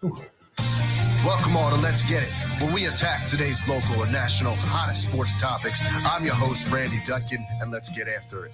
Welcome all to Let's Get It, where we attack today's local and national hottest sports topics. I'm your host, Randy Dutkin, and let's get after it.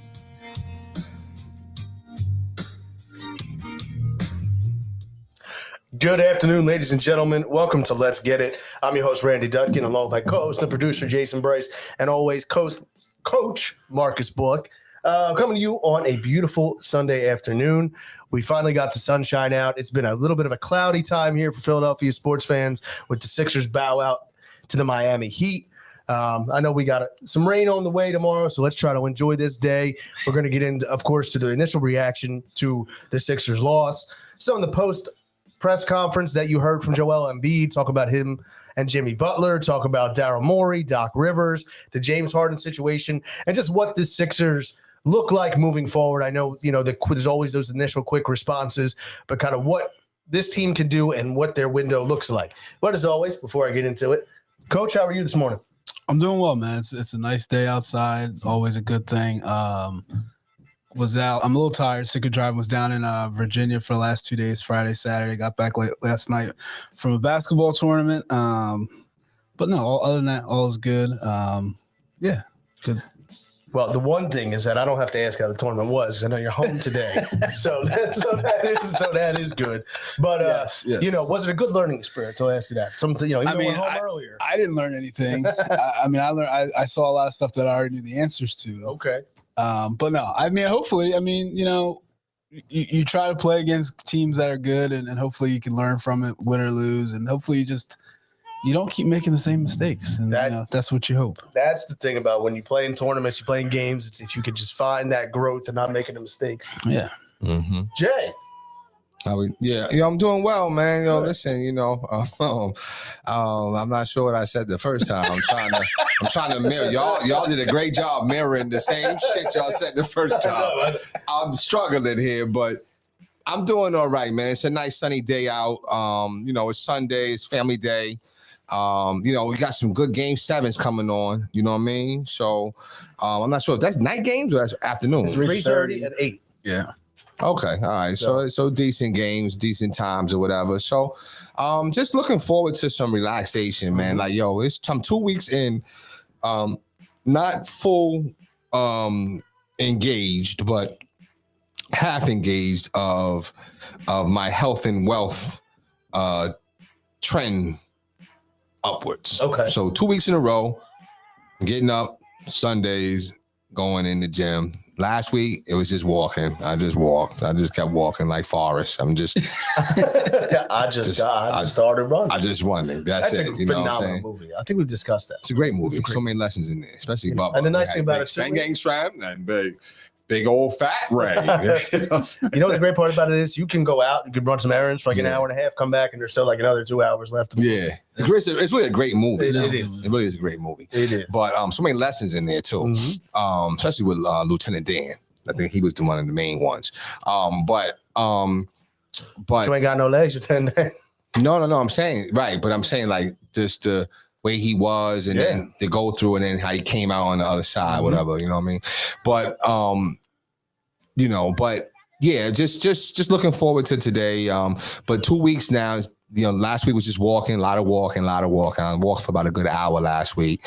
Good afternoon, ladies and gentlemen. Welcome to Let's Get It. I'm your host, Randy Dutkin, along with my co-host and producer, Jason Bryce, and always Coach Marcus Bullock. Coming to you on a beautiful Sunday afternoon. We finally got the sunshine out. It's been a little bit of a cloudy time here for Philadelphia sports fans with the Sixers bow out to the Miami Heat. I know we got some rain on the way tomorrow, so let's try to enjoy this day. We're going to get into, of course, to the initial reaction to the Sixers' loss. Some of the post-press conference that you heard from Joel Embiid, talk about him and Jimmy Butler, talk about Daryl Morey, Doc Rivers, the James Harden situation, and just what the Sixers look like moving forward. I know, there's always those initial quick responses, but kind of what this team can do and what their window looks like. But as always, before I get into it, Coach, how are you this morning? I'm doing well, man. It's a nice day outside. Always a good thing. Was out. I'm a little tired. Sick of driving. Was down in Virginia for the last 2 days, Friday, Saturday. Got back late last night from a basketball tournament. But no, other than that, all is good. Yeah, good. Well, the one thing is that I don't have to ask how the tournament was because I know you're home today. so that is good. But, yes. Was it a good learning experience? I'll ask you that. Something, you went home earlier. I didn't learn anything. I saw a lot of stuff that I already knew the answers to. Okay. But no, hopefully, you try to play against teams that are good and hopefully you can learn from it, win or lose. And hopefully you don't keep making the same mistakes. And that's what you hope. That's the thing about when you play in tournaments, you play in games. It's if you could just find that growth and not making the mistakes. Yeah. Mm-hmm. Jay. I'm doing well, man. Listen, I'm not sure what I said the first time. I'm trying to mirror. Y'all did a great job mirroring the same shit y'all said the first time. I'm struggling here, but I'm doing all right, man. It's a nice sunny day out. It's Sunday, it's family day. We got some good game sevens coming on. You know what I mean? So I'm not sure if that's night games or that's afternoon. 3:30 and 8. Yeah. Okay. All right. So decent games, decent times or whatever. So just looking forward to some relaxation, man. Like, it's 2 weeks in, not full engaged, but half engaged of my health and wealth trend upwards. Okay. So 2 weeks in a row, getting up Sundays, going in the gym. Last week, it was just walking. I just walked. I just kept walking like Forrest. I started running. I just running. That's it. A phenomenal movie. I think we've discussed that. It's a great movie. So many lessons in there, especially Bubba. And the nice thing about it, too, gang strap and big old fat Ray. The great part about it is you can go out, you can run some errands for like an hour and a half, come back, and there's still like another 2 hours left. Yeah. It's really a great movie. It is. It really is a great movie. It is. But so many lessons in there too, especially with Lieutenant Dan. I think he was one of the main ones. But you ain't got no legs, you're 10 days. No. I'm saying right, but I'm saying like just the way he was, and then to go through, and then how he came out on the other side, whatever. You know what I mean? But just looking forward to today. But 2 weeks now is. Last week was just walking, a lot of walking. I walked for about a good hour last week.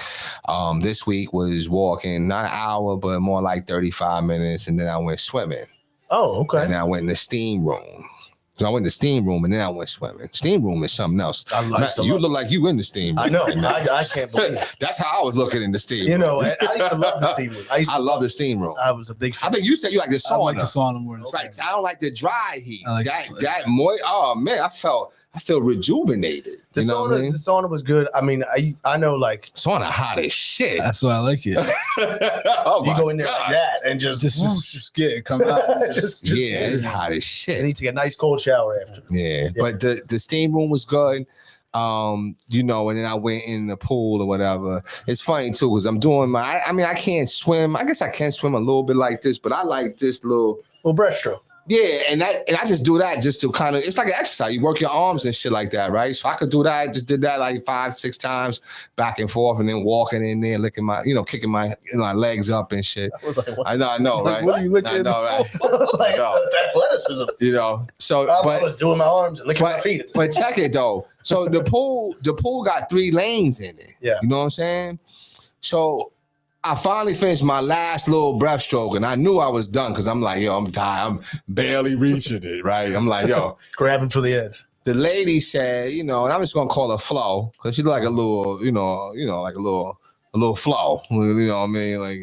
This week was walking, not an hour, but more like 35 minutes. And then I went swimming. Oh, okay. And I went in the steam room. So I went in the steam room and then I went swimming. Steam room is something else. You look like you in the steam room. I know. I can't believe it. That's how I was looking in the steam room. I used to love the steam room. I love the steam room. I was a big fan. I think you said you like the sauna. I like the sauna more. Right. I don't like the dry heat. Like that moist. Oh man, I feel rejuvenated. The sauna was good. I mean, I know like sauna hot as shit. That's why I like it. You go in there like that and just get it, come out. It's hot as shit. You need to get a nice cold shower after. Yeah. But the steam room was good. And then I went in the pool or whatever. It's funny too, because I'm doing I can't swim. I guess I can swim a little bit like this, but I like this little breaststroke. Yeah, and I just do that just to kind of, it's like an exercise. You work your arms and shit like that, right? So I could do that. Just did that like 5-6 times back and forth, and then walking in there, licking my, kicking my legs up and shit. I was like, what? I know, Like, right? what are you looking I know, right? Like, No. it's athleticism. So, I was doing my arms and licking my but, feet. but check it though. So the pool got 3 lanes in it. Yeah. You know what I'm saying? So I finally finished my last little breaststroke, and I knew I was done because I'm like, yo, I'm tired. I'm barely reaching it, right? I'm like, yo. Grabbing for the edge. The lady said, and I'm just gonna call her Flo because she's like a little, like a little Flo. You know what I mean? Like,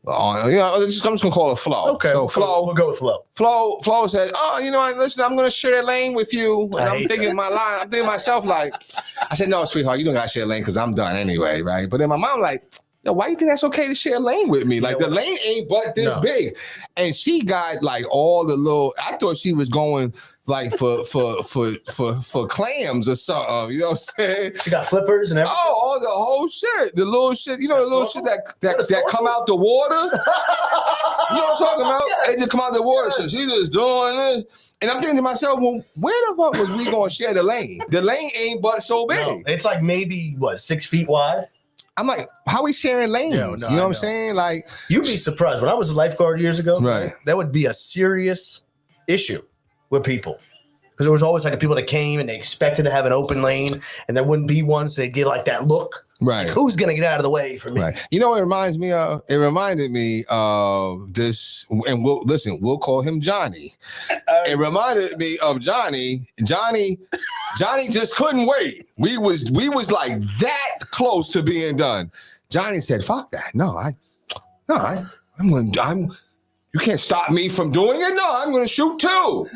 I'm just gonna call her Flo. Okay. So Flo, we'll go with Flo. Flo said, "Oh, listen, I'm gonna share a lane with you." And I I'm hate thinking I'm thinking to myself like, I said, "No, sweetheart, you don't gotta share a lane because I'm done anyway, right?" But then my mom like, yo, why you think that's okay to share a lane with me? Like the lane ain't but this big. And she got like all the little, I thought she was going like for clams or something. You know what I'm saying? She got flippers and everything. Oh, all the whole shit. The little shit, the little shit that come out the water. You know what I'm talking about? Yes. They just come out the water. Yes. So she just doing this. And I'm thinking to myself, well, where the fuck was we gonna share the lane? The lane ain't but so big. No, it's like maybe 6 feet wide. I'm like, how we sharing lanes? No, you know what I'm saying? Like, you'd be surprised. When I was a lifeguard years ago, right, that would be a serious issue with people. Because there was always like people that came and they expected to have an open lane, and there wouldn't be one, so they'd get like that look. Right. Like, who's gonna get out of the way for me? Right. You know what it reminds me of? It reminded me of this, and we'll call him Johnny. It reminded me of Johnny. Johnny just couldn't wait. We was like that close to being done. Johnny said, "Fuck that. You can't stop me from doing it. No, I'm gonna shoot too."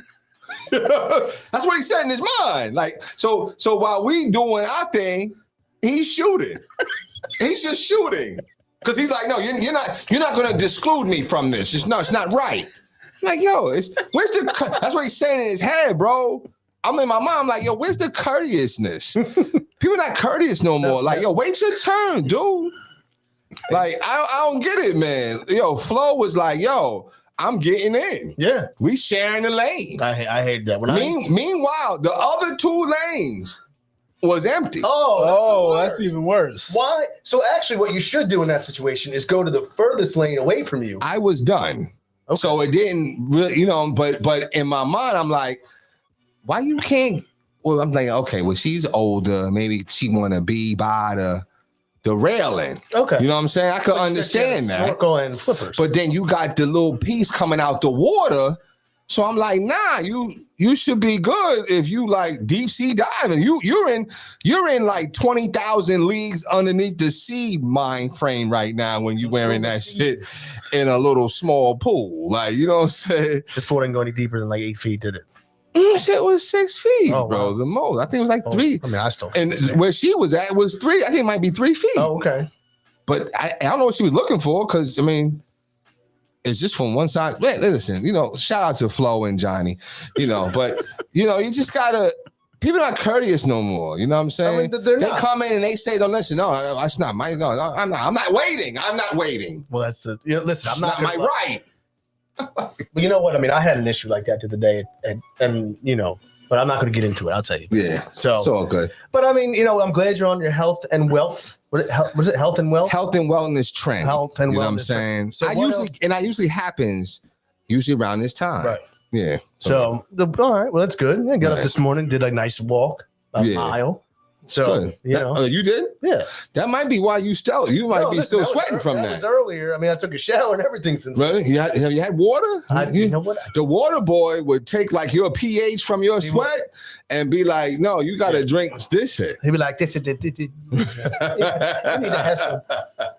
That's what he said in his mind. Like, so while we doing our thing, he's shooting. He's just shooting. Because he's like, no, you're not gonna exclude me from this. It's not right. I'm like, yo, that's what he's saying in his head, bro. I'm in my mind, like, yo, where's the courteousness? People not courteous no more. Like, yo, wait your turn, dude. Like, I don't get it, man. Yo, Flo was like, yo, I'm getting in. Yeah. We sharing the lane. I hate that. Meanwhile, the other 2 lanes was empty. Oh, that's even worse. Why? So actually what you should do in that situation is go to the furthest lane away from you. I was done. Okay. So it didn't really, but in my mind, I'm like, why you can't? Well, I'm like, okay, well, she's older. Maybe she want to be by the railing. Okay. You know what I'm saying? I could understand that. Snorkel and flippers. But then you got the little piece coming out the water. So I'm like, nah, you should be good if you like deep sea diving. You're in like 20,000 leagues underneath the sea mind frame right now when you wearing that shit in a little small pool. Like, you know what I'm saying? This pool didn't go any deeper than like 8 feet, did it? Shit was 6 feet, bro. Wow. The most. I think it was like 3. I mean, I still. And where she was at was 3. I think it might be 3 feet. Oh, okay. But I don't know what she was looking for because, I mean, it's just from one side. Wait, listen, shout out to Flo and Johnny, but, you just got to, people not courteous no more. You know what I'm saying? I mean, they come in and they say, don't listen. No, that's not my, no, I'm not waiting. I'm not waiting. Well, that's the, listen, I'm not my right. But you know what? I mean, I had an issue like that the other day, and but I'm not going to get into it. I'll tell you. Yeah. So it's all good. But I mean, I'm glad you're on your health and wealth. Was it health and wealth? Health and wellness trend. Health and wellness. You know what I'm saying? So it usually happens around this time. Right. Yeah. So all right. Well, that's good. I got up this morning, did a nice walk, a mile. So you did? Yeah. That might be why you still. You might be still sweating from that. That was earlier. I mean, I took a shower and everything since. Really? Have you had water? You know what? The water boy would take like your pH from your sweat and be like, "No, you got to drink this shit." He'd be like, "This is you need to have some,"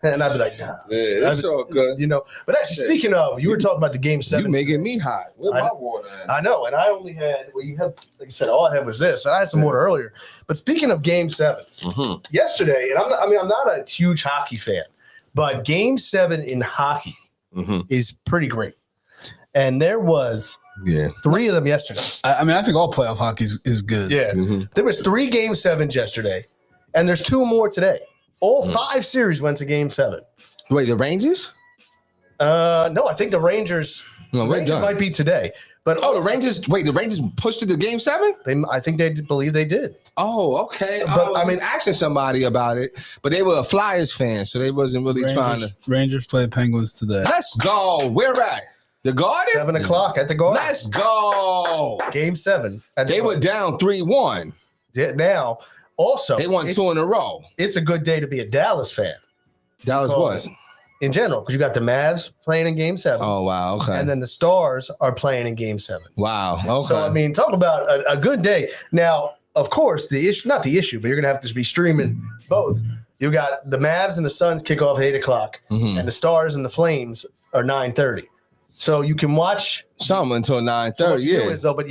and I'd be like, "Nah." Yeah, that's all good. But actually, speaking of, you were talking about the Game 7. You making me hot. Where's my water at? I know, and I only had. Well, you had, like I said, all I had was this, and I had some water earlier. But speaking of Game 7s, yesterday, and I'm not a huge hockey fan, but Game 7 in hockey is pretty great, and there was 3 of them yesterday. I mean, I think all playoff hockey is good. Yeah, there was 3 Game 7s yesterday, and there's 2 more today. All 5 series went to Game 7. Wait, the Rangers? No, I think the Rangers. No, we're Rangers done. might be today. But the Rangers. Wait, the Rangers pushed it to Game 7. I think they believe they did. Oh, okay. But, I was asking somebody about it, but they were a Flyers fan, so they wasn't really trying to. Rangers play Penguins today. Let's go. Where at? The Garden? 7 o'clock at the Garden. Let's go. Game 7. They were down 3-1. Yeah, now, also, They won 2 in a row. It's a good day to be a Dallas fan Dallas was. in general because you got the Mavs playing in Game 7. Oh, wow. Okay. And then the Stars are playing in Game 7. Wow. Okay. So, I mean, talk about a good day. Now, of course, the issue, not the issue, but you're going to have to be streaming both. You got the Mavs and the Suns kick off at 8 o'clock, and the Stars and the Flames are 9:30. So you can watch some until 9:30. Yeah. But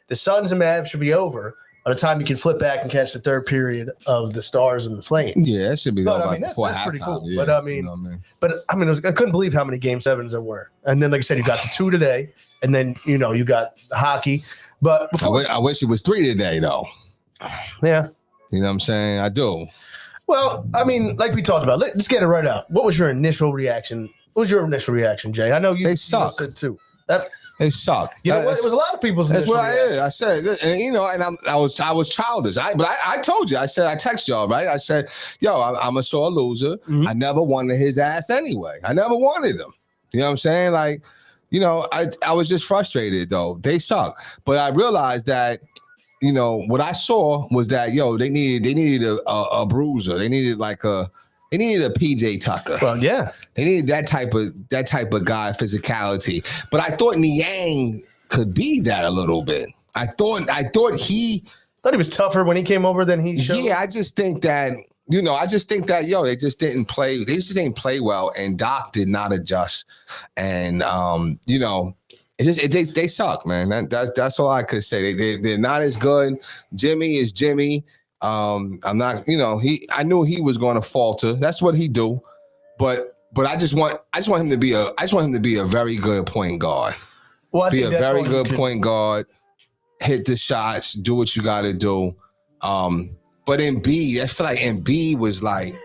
the Suns and Mavs should be over by the time you can flip back and catch the third period of the Stars and the Flames. Yeah, that should be But, over I mean, before that's pretty halftime. cool. Yeah. But I mean, I couldn't believe how many Game 7s there were. And then, like I said, you got the 2 today, and then you got hockey. But I wish it was 3 today, though. yeah. You know what I'm saying? I do. Well, I mean, like we talked about, let's get it right out. What was your initial reaction? What was your initial reaction, Jay? I know you suck. said too. They suck. You know what? It was a lot of people's That's initial what reaction. I said, and I was childish. I told you. I said I text y'all, right? I said, yo, I'm a sore loser. Mhm. I never wanted his ass anyway. I never wanted him. You know what I'm saying? Like, I was just frustrated though. They suck. But I realized that, what I saw was that they needed a bruiser. They needed a PJ Tucker. Well, yeah. They needed that type of guy physicality. But I thought Niang could be that a little bit. I thought he was tougher when he came over than he showed. Yeah, I just think that they just didn't play. They just didn't play well, and Doc did not adjust. And they suck, man. That's all I could say. They're not as good. Jimmy is Jimmy. I'm not, I knew he was going to falter. That's what he do. But I just want him to be a very good point guard. Well, Be a very good point guard. Hit the shots. Do what you got to do. But Embiid, I feel like Embiid was like,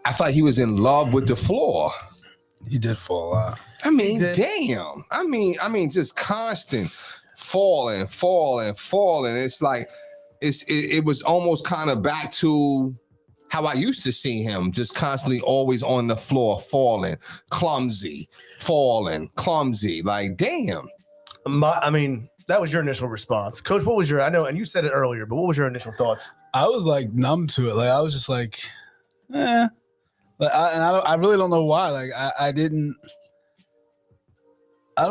I feel like he was in love with the floor. He did fall out. I mean, damn. I mean, just constant falling. It's like it was almost kind of back to how I used to see him, just constantly always on the floor, falling, clumsy. Like, damn. I mean, that was your initial response. Coach, what was I know, and you said it earlier, but what was your initial thoughts? I was like numb to it. Like I was just like, eh. Like I really don't know why. Like I don't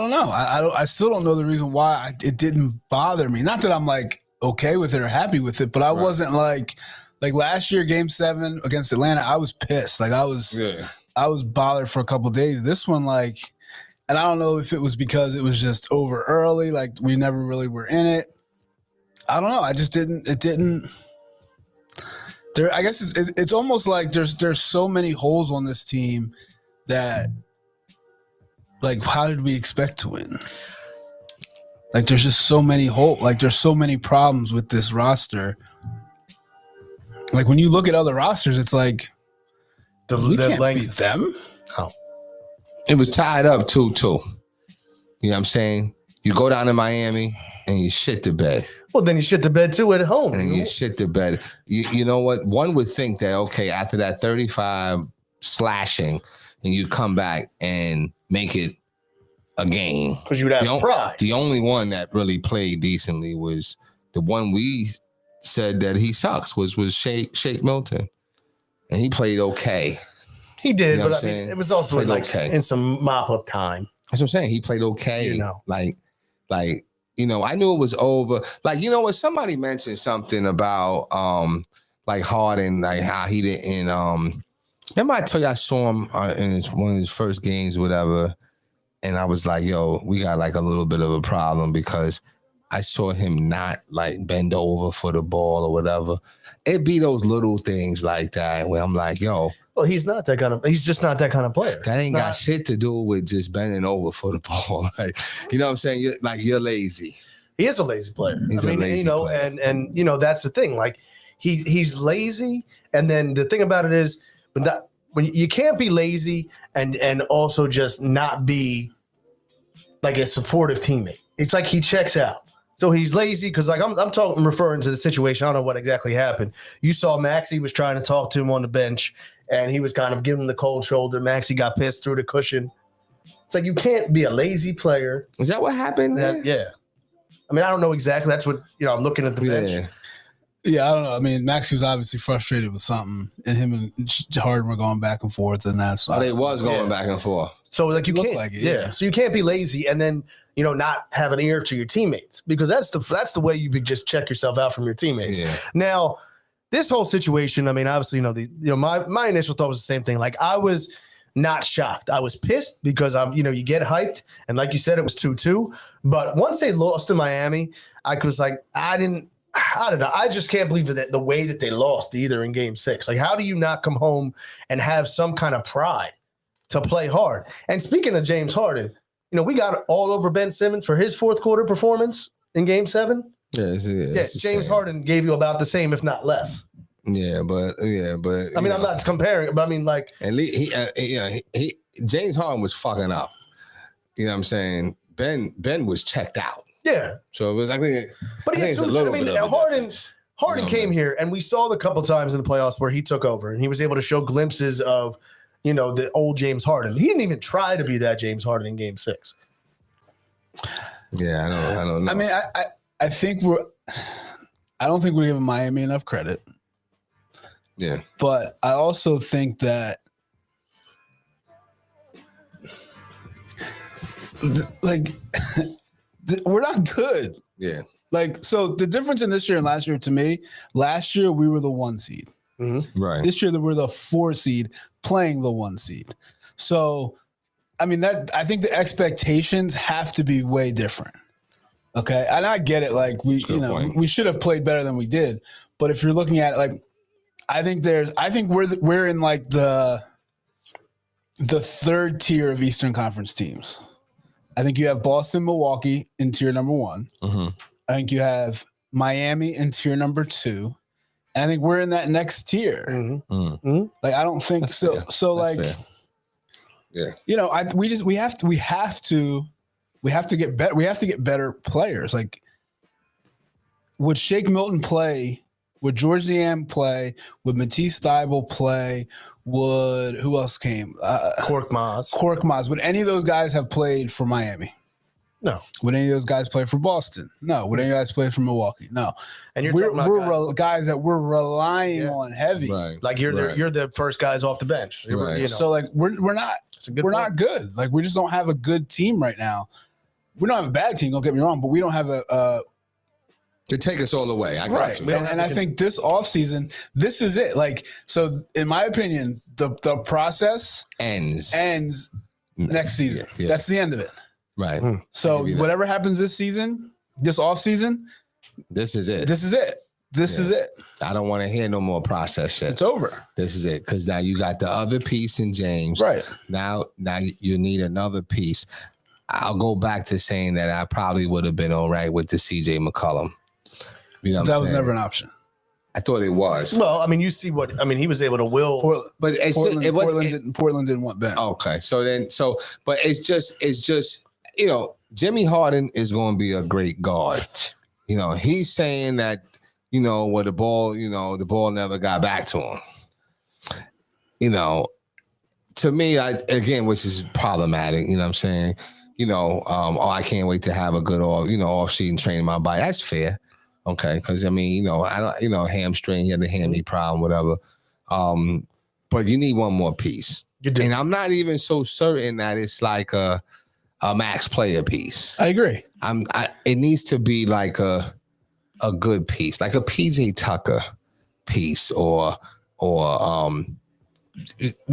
know. I still don't know the reason why it didn't bother me. Not that I'm like okay with it or happy with it, but I wasn't like last year, Game 7 against Atlanta. I was pissed. Like I was bothered for a couple of days. This one, and I don't know if it was because it was just over early. Like we never really were in it. I don't know. I just didn't. It didn't. There, I guess it's almost like there's so many holes on this team that, like, how did we expect to win? Like, there's just so many holes. Like, there's so many problems with this roster. Like, when you look at other rosters, it's like we can't beat them. Oh, it was tied up 2-2. You know what I'm saying? You go down to Miami and you shit the bed. well, then you shit the bed too at home. And then you shit the bed. You know what? One would think that, okay, after that 35 slashing, and you come back and make it a game. Because you'd have pride. The only one that really played decently was the one we said that he sucks, was Shake Milton. And he played okay. He did, You know but what I'm I mean, saying? it was also Played in some mop-up time. That's what I'm saying. He played okay. Like, I knew it was over. Like, you know what? Somebody mentioned something about like Harden, like how he didn't remember I told you I saw him in one of his first games or whatever, and I was like, yo, we got like a little bit of a problem because I saw him not like bend over for the ball or whatever. It'd be those little things like that where I'm like, yo, well, he's just not that kind of player. that ain't got shit to do with just bending over for the ball. Like, you know what I'm saying? You're lazy. He is a lazy player. He's a lazy player. And that's the thing. Like he's lazy. And then the thing about it is, when you can't be lazy and also just not be like a supportive teammate. It's like he checks out. So he's lazy because, like, I'm referring to the situation. I don't know what exactly happened. You saw Maxey was trying to talk to him on the bench, and he was kind of giving him the cold shoulder. Maxey got pissed through the cushion. It's like you can't be a lazy player. Is that what happened? Yeah. I mean, I don't know exactly. That's what I'm looking at the bench. Yeah, I don't know. I mean, Maxey was obviously frustrated with something, and him and Harden were going back and forth, and that's they was going back and forth. So like you can't, like it, yeah. So you can't be lazy and then not have an ear to your teammates, because that's the way you just check yourself out from your teammates. Yeah. Now, this whole situation, I mean, obviously, my initial thought was the same thing. Like, I was not shocked. I was pissed because you get hyped, and like you said, it was 2-2. But once they lost to Miami, I was like, I don't know. I just can't believe that the way that they lost either in Game 6. Like, how do you not come home and have some kind of pride to play hard? And speaking of James Harden, we got all over Ben Simmons for his fourth quarter performance in Game 7. James Harden gave you about the same, if not less. But I mean, I'm not comparing, but I mean, like, and he James Harden was fucking up. You know what I'm saying? Ben was checked out. Yeah. So it was, I think, but Harden came here, and we saw the couple times in the playoffs where he took over and he was able to show glimpses of, the old James Harden. He didn't even try to be that James Harden in Game 6. Yeah, I don't know. I mean, I think I don't think we're giving Miami enough credit. Yeah. But I also think that we're not good. Yeah. Like, so the difference in this year and last year, to me, last year we were the 1 seed. Mm-hmm. Right. This year we're the 4 seed playing the 1 seed. So, I mean, I think the expectations have to be way different. Okay. And I get it. Like, we should have played better than we did. But if you're looking at it, like, I think we're in like the third tier of Eastern Conference teams. I think you have Boston, Milwaukee in tier number 1. Mm-hmm. I think you have Miami in tier number 2. And I think we're in that next tier. Mm-hmm. Mm-hmm. Like, I don't think That's so. fair. So That's like, fair. yeah, we have to get better. We have to get better players. Like, would Shake Milton play? Would George Niang play? Would Matisse Thybulle play? Who else came? Kork Maz. Would any of those guys have played for Miami? No. Would any of those guys play for Boston? No. Would any guys play for Milwaukee? No. And we're guys that we're relying on heavy. Right. Like, you're the first guys off the bench. Right. So like we're not good. Like, we just don't have a good team right now. We don't have a bad team. Don't get me wrong, but we don't have a to take us all away. I got you. And I think this offseason, this is it. Like, so in my opinion, the process ends next season. Yeah. That's the end of it. Right. So whatever happens this season, this offseason, this is it. This is it. I don't want to hear no more process shit. It's over. This is it. Because now you got the other piece in James. Right. Now you need another piece. I'll go back to saying that I probably would have been all right with the CJ McCollum. You know what that I'm was saying? never an option. I thought it was. Well, I mean, you see he was able to will. But Portland didn't want Ben. Okay. But it's just, Jimmy Harden is going to be a great guard. He's saying that, the ball never got back to him. To me, which is problematic, you know what I'm saying? I can't wait to have a good off-season training my body. That's fair. Okay. Cause I mean, I don't, hamstring, he had the hammy problem, whatever. But you need one more piece. You do. And I'm not even so certain that it's like a max player piece. I agree. It needs to be like a good piece, like a PJ Tucker piece, or we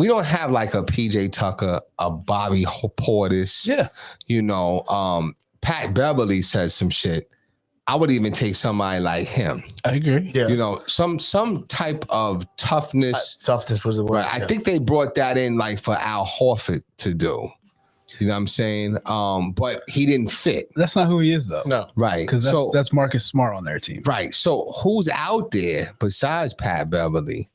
don't have like a PJ Tucker, a Bobby Portis. Yeah. Pat Beverly says some shit. I would even take somebody like him. I agree. Yeah. Some type of toughness. Toughness was the word. Right. I think they brought that in like for Al Horford to do. You know what I'm saying? But he didn't fit. That's not who he is, though. No. Right. Because that's Marcus Smart on their team. Right. So who's out there besides Pat Beverly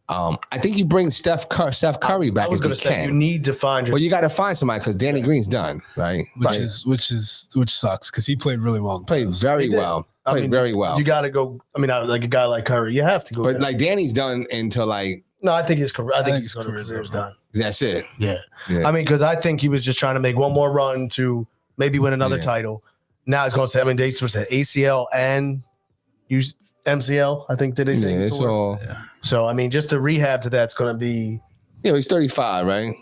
I think you bring Steph Curry back I was if going you to say can. you need to find your. Well, you got to find somebody because Danny Green's done, right? Which sucks because he played really well. Played very did. well. I Played mean, very well. You got to go. I mean, like a guy like Curry, you have to go. But there. like Danny's done until like no, I think his career. I think think his his career's career's over. done. that's it. Yeah. Yeah. I mean, because I think he was just trying to make one more run to maybe win another Yeah. title. Now he's going to say, I mean, they supposed to say ACL and use MCL. I think that they say. Yeah, it's all. So I mean, just the rehab to that's going to be Yeah, he's 35, right?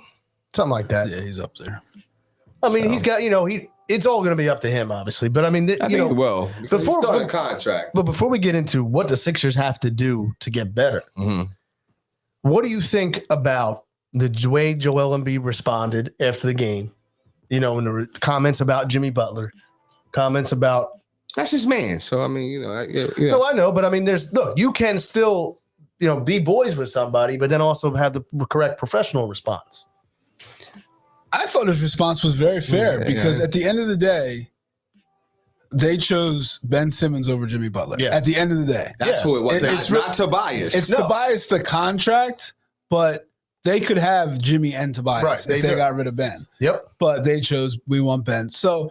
something like that. Yeah, he's up there. I mean, So- he's got it's all going to be up to him, obviously. But I mean, I think it will. before- Before still in contract. But before we get into what the Sixers have to do to get better, Mhm. what do you think about the way Joel Embiid responded after the game? In the comments about Jimmy Butler, comments about. That's his man. So I mean, No, I know, but I mean, you can still, be boys with somebody, but then also have the correct professional response. I thought his response was very fair Yeah, because yeah. at the end of the day, they chose Ben Simmons over Jimmy Butler. Yes. At the end of the day, that's Yeah. who it was. It's not Tobias. it's No. Tobias the contract, but they could have Jimmy and Tobias Right, if they they do. got rid of Ben. Yep. But they chose we want Ben. So,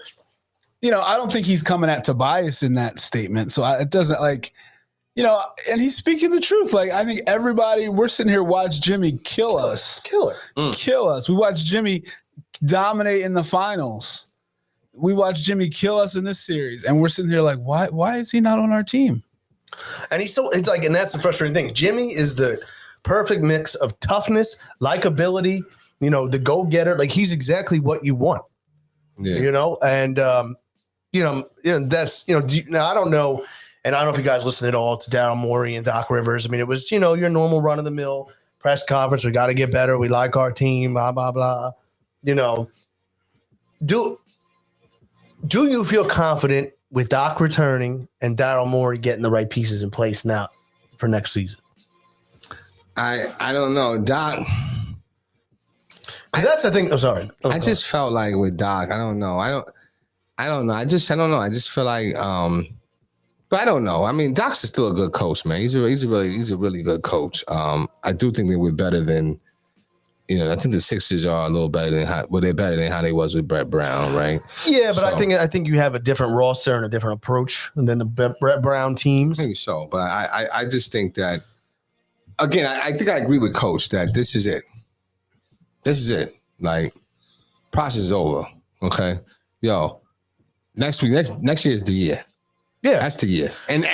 I don't think he's coming at Tobias in that statement. So it doesn't and he's speaking the truth. Like I think we're sitting here watch Jimmy kill us. Killer. Kill us. We watched Jimmy dominate in the finals. We watched Jimmy kill us in this series, and we're sitting here like, why is he not on our team? And and that's the frustrating thing. Jimmy is the perfect mix of toughness, likability, the go-getter. Like he's exactly what you want, yeah. and, that's, now I don't know. And I don't know if you guys listened at all to Daryl Morey and Doc Rivers. I mean, it was, your normal run of the mill press conference. We got to get better. We like our team, blah, blah, blah. Do you feel confident with Doc returning and Daryl Morey getting the right pieces in place now for next season? I don't know, Doc. Because that's the thing. I'm sorry. I just felt like with Doc, I don't know. I don't know. I don't know. I just feel like, but I don't know. I mean, Doc's is still a good coach, man. He's a really good coach. I do think they were better than, I think the Sixers are a little better than they're better than how they was with Brett Brown, right? Yeah, but So- I think you have a different roster and a different approach than the Brett Brown teams. Maybe so, but I just think that again, I think I agree with Coach that this is it. This is it. Like, process is over. Okay, next year is the year. Yeah, That's the year. And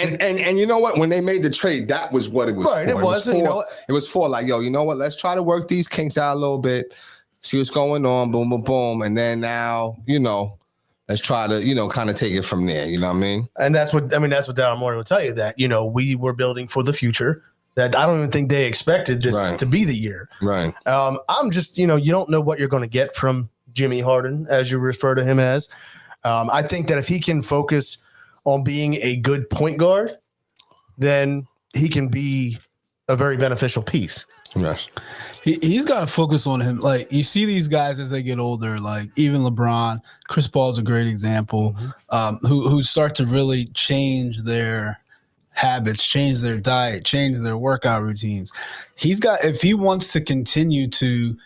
you know what? When they made the trade, that was what it was Right, for. it was, and you know what? It was for like, you know what? Let's try to work these kinks out a little bit, see what's going on, boom, boom, boom. And then now, let's try to, kind of take it from there. You know what I mean? and that's what Daryl Morey will tell you, that we were building for the future. That I don't even think they expected this Right. to be the year. Right. I'm just, you don't know what you're going to get from Jimmy Harden, as you refer to him as. I think that if he can focus on being a good point guard, then he can be a very beneficial piece. Yes. He's got to focus on him. Like you see these guys as they get older, like even LeBron, Chris Paul's a great example, who start to really change their habits, change their diet, change their workout routines. If he wants to continue to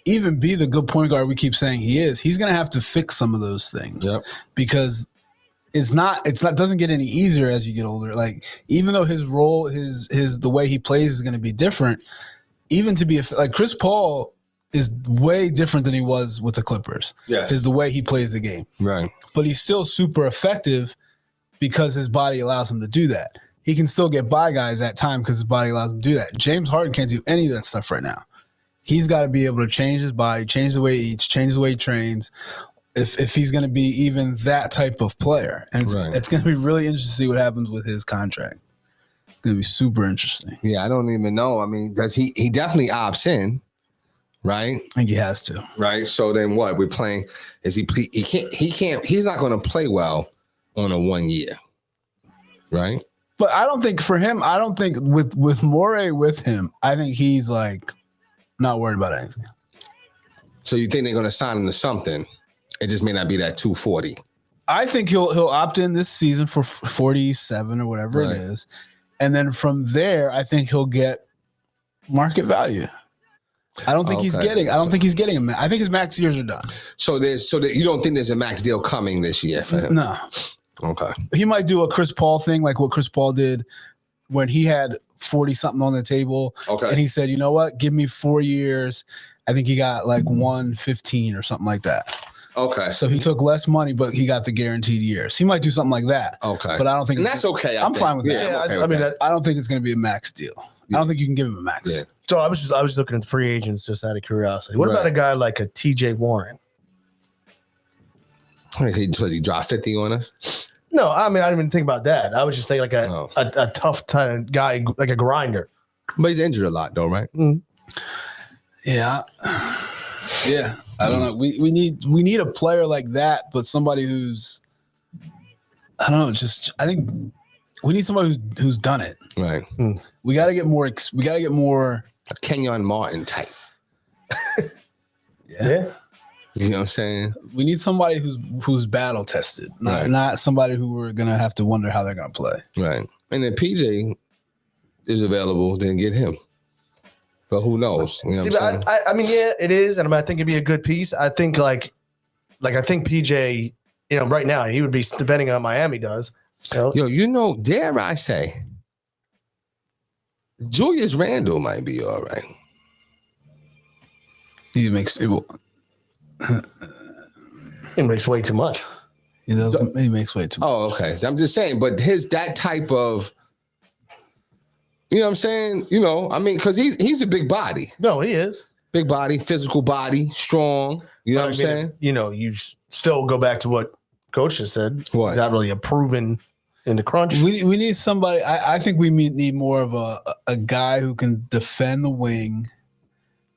even be the good point guard we keep saying he is, he's going to have to fix some of those things. Yep. Because doesn't get any easier as you get older. Like even though his role, the way he plays is going to be different, even to be like Chris Paul is way different than he was with the Clippers. Yes. Is the way he plays the game. Right. But he's still super effective because his body allows him to do that. He can still get by guys at time because his body allows him to do that. James Harden can't do any of that stuff right now. He's got to be able to change his body, change the way he eats, change the way he trains, if he's going to be even that type of player. And it's going to be really interesting to see what happens with his contract. It's going to be super interesting. Yeah, I don't even know. I mean, does he definitely opts in, right? I think he has to. Right. So then what? We're playing. He's not going to play well on a 1 year. Right. But I don't think with Morey with him, I think he's like not worried about anything. So you think they're going to sign him to something? It just may not be that 240. I think he'll opt in this season for 47 or whatever Right. it is. And then from there, I think he'll get market value. I don't think he's Okay. getting. I don't think he's getting a max. I think his max years are done. So you don't think there's a max deal coming this year for him? No, Okay. he might do a Chris Paul thing, like what Chris Paul did when he had 40 something on the table, Okay. and he said, "You know what? Give me 4 years." I think he got like 115 or something like that. Okay. So he took less money, but he got the guaranteed years. He might do something like that. Okay. But I don't think And it's- that's okay. I'm fine with that. Yeah, I'm okay I with mean, that. I don't think it's going to be a max deal. I don't think you can give him a max. Yeah. so I was looking at free agents just out of curiosity. What Right. about a guy like a TJ Warren? Does he drop 50 on us? No, I mean I didn't even think about that. I was just saying like Oh. a tough kind of guy, like a grinder. But he's injured a lot, though, right? Yeah. Yeah. I don't know. We need a player like that, but somebody who's, I don't know, just I think we need somebody who's done it. Right. We got to get more. We got to get more. A Kenyon Martin type. Yeah. You know what I'm saying? We need somebody who's battle tested, Right. not somebody who we're gonna have to wonder how they're gonna play. Right. And if PJ is available, then get him. But who knows? You know See, what I'm but saying? I mean, yeah, it is, and I think it'd be a good piece. I think like I think PJ, right now he would be depending on Miami does. Yo, dare I say, Julius Randle might be all right. He makes it. He makes way too much. He makes way too much. Oh, okay. I'm just saying, but that type of, you know what I'm saying? I mean, because he's a big body. No, he is. Big body, physical body, strong. You know what I'm saying? You still go back to what Coach has said. What? Not really a proven in the crunch. We need somebody. I think we need more of a guy who can defend the wing,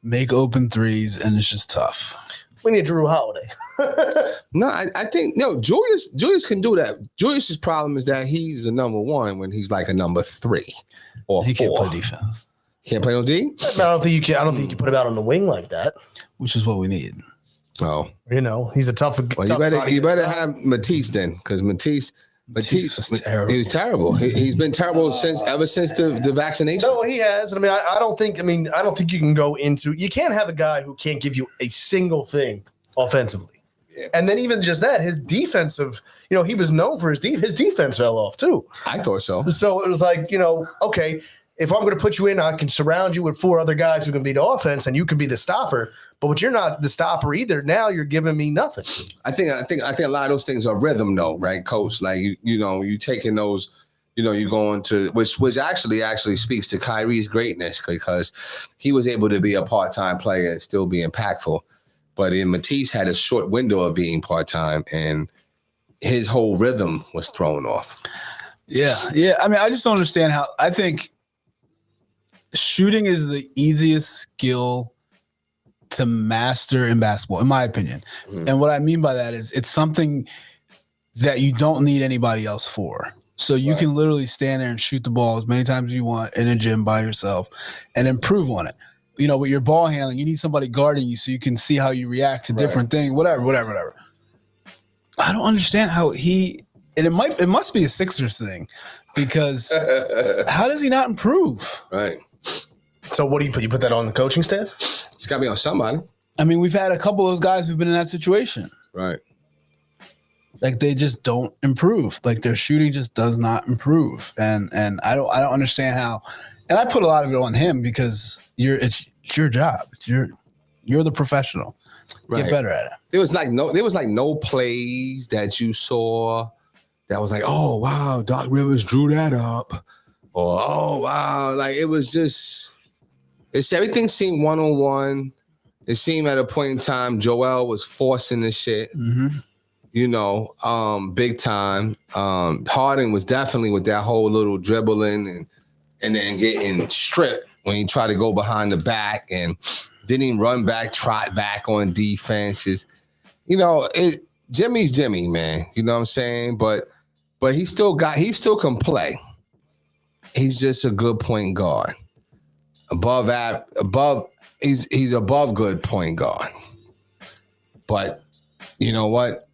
make open threes, and it's just tough. We need Drew Holiday. No, I think Julius can do that. Julius's problem is that he's a number one when he's like a number 3 or He 4. can't play defense, Can't play no D? I don't think you can. I don't think you can put him out on the wing like that. which is what we need. Oh. He's a tough. Well, tough you better body. have Matisse then, because Matisse was terrible. He was terrible. He's been terrible ever since the vaccination. No, he has. I mean, I don't think. I mean, I don't think you can go into. You can't have a guy who can't give you a single thing offensively. Yeah. And then even just that, his defensive. He was known for his defense fell off too. I thought so. So it was like, okay, if I'm going to put you in, I can surround you with 4 other guys who can be the offense, and you can be the stopper. But you're not the stopper either. Now you're giving me nothing. I think a lot of those things are rhythm, though, right, Coach? Like you taking those, you going to which actually speaks to Kyrie's greatness, because he was able to be a part-time player and still be impactful. But Matisse had a short window of being part-time, and his whole rhythm was thrown off. Yeah. I mean, I just don't understand how. I think shooting is the easiest skill to master in basketball, in my opinion. Mhm. And what I mean by that is it's something that you don't need anybody else for. So you Right. can literally stand there and shoot the ball as many times as you want in a gym by yourself and improve on it. With your ball handling, you need somebody guarding you so you can see how you react to different things, whatever. I don't understand how it must be a Sixers thing, because how does he not improve? Right. So what do you put? You put that on the coaching staff? It's got to be on somebody. I mean, we've had a couple of those guys who've been in that situation. Right. Like they just don't improve. Like their shooting just does not improve. And I don't understand how. And I put a lot of it on him because it's your job. You're the professional. Right. Get better at it. There was no plays that you saw that was like, oh wow, Doc Rivers drew that up, or oh wow, like it was just. Everything seemed one-on-one. It seemed at a point in time Joel was forcing the shit, Mm-hmm. big time. Harden was definitely with that whole little dribbling and then getting stripped when he tried to go behind the back and didn't even run back, trot back on defenses. Jimmy's Jimmy, man. You know what I'm saying? But he still can play. He's just a good point guard. He's above good point guard. But you know what?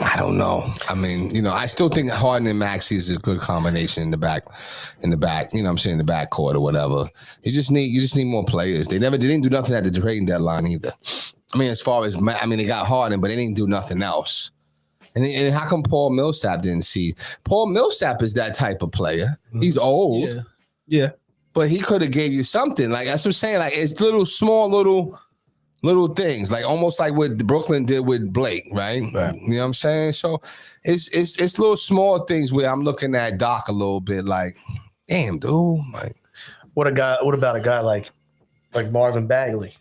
I don't know. I mean, I still think Harden and Maxey is a good combination in the back. You know what I'm saying, in the backcourt or whatever. You just need more players. They didn't do nothing at the trading deadline either. I mean, as far as they got Harden, but they didn't do nothing else. And how come Paul Millsap didn't see? Paul Millsap is that type of player. He's old. Yeah. But he could have gave you something. Like that's what I'm saying. Like it's small little things, like almost like what Brooklyn did with Blake, right? You know what I'm saying? So it's little small things where I'm looking at Doc a little bit like, damn, dude. Like, What about a guy like Marvin Bagley?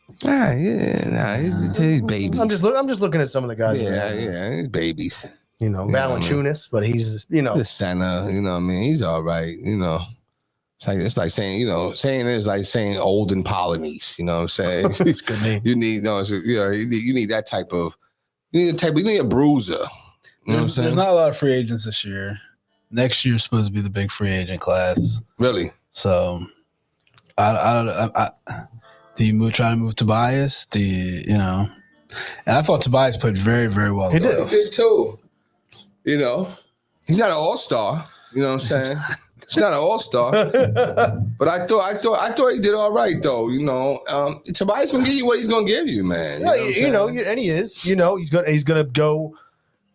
He's babies. I'm just looking at some of the guys. He's babies. Valanciunas, but he's The center, you know what I mean? He's all right, It's like saying, saying it is like saying Olden Polynese, you know what I'm saying? It's a good name. You need you need that type of you need a bruiser. You know what I'm saying? There's not a lot of free agents this year. Next year's supposed to be the big free agent class. Really? So do you try to move Tobias? Do you And I thought Tobias played very, very well. He did. He did too. He's not an all-star. You know what I'm saying? He's not an all-star. But I thought he did all right though. Tobias gonna give you what he's gonna give you, man. And he is. He's gonna go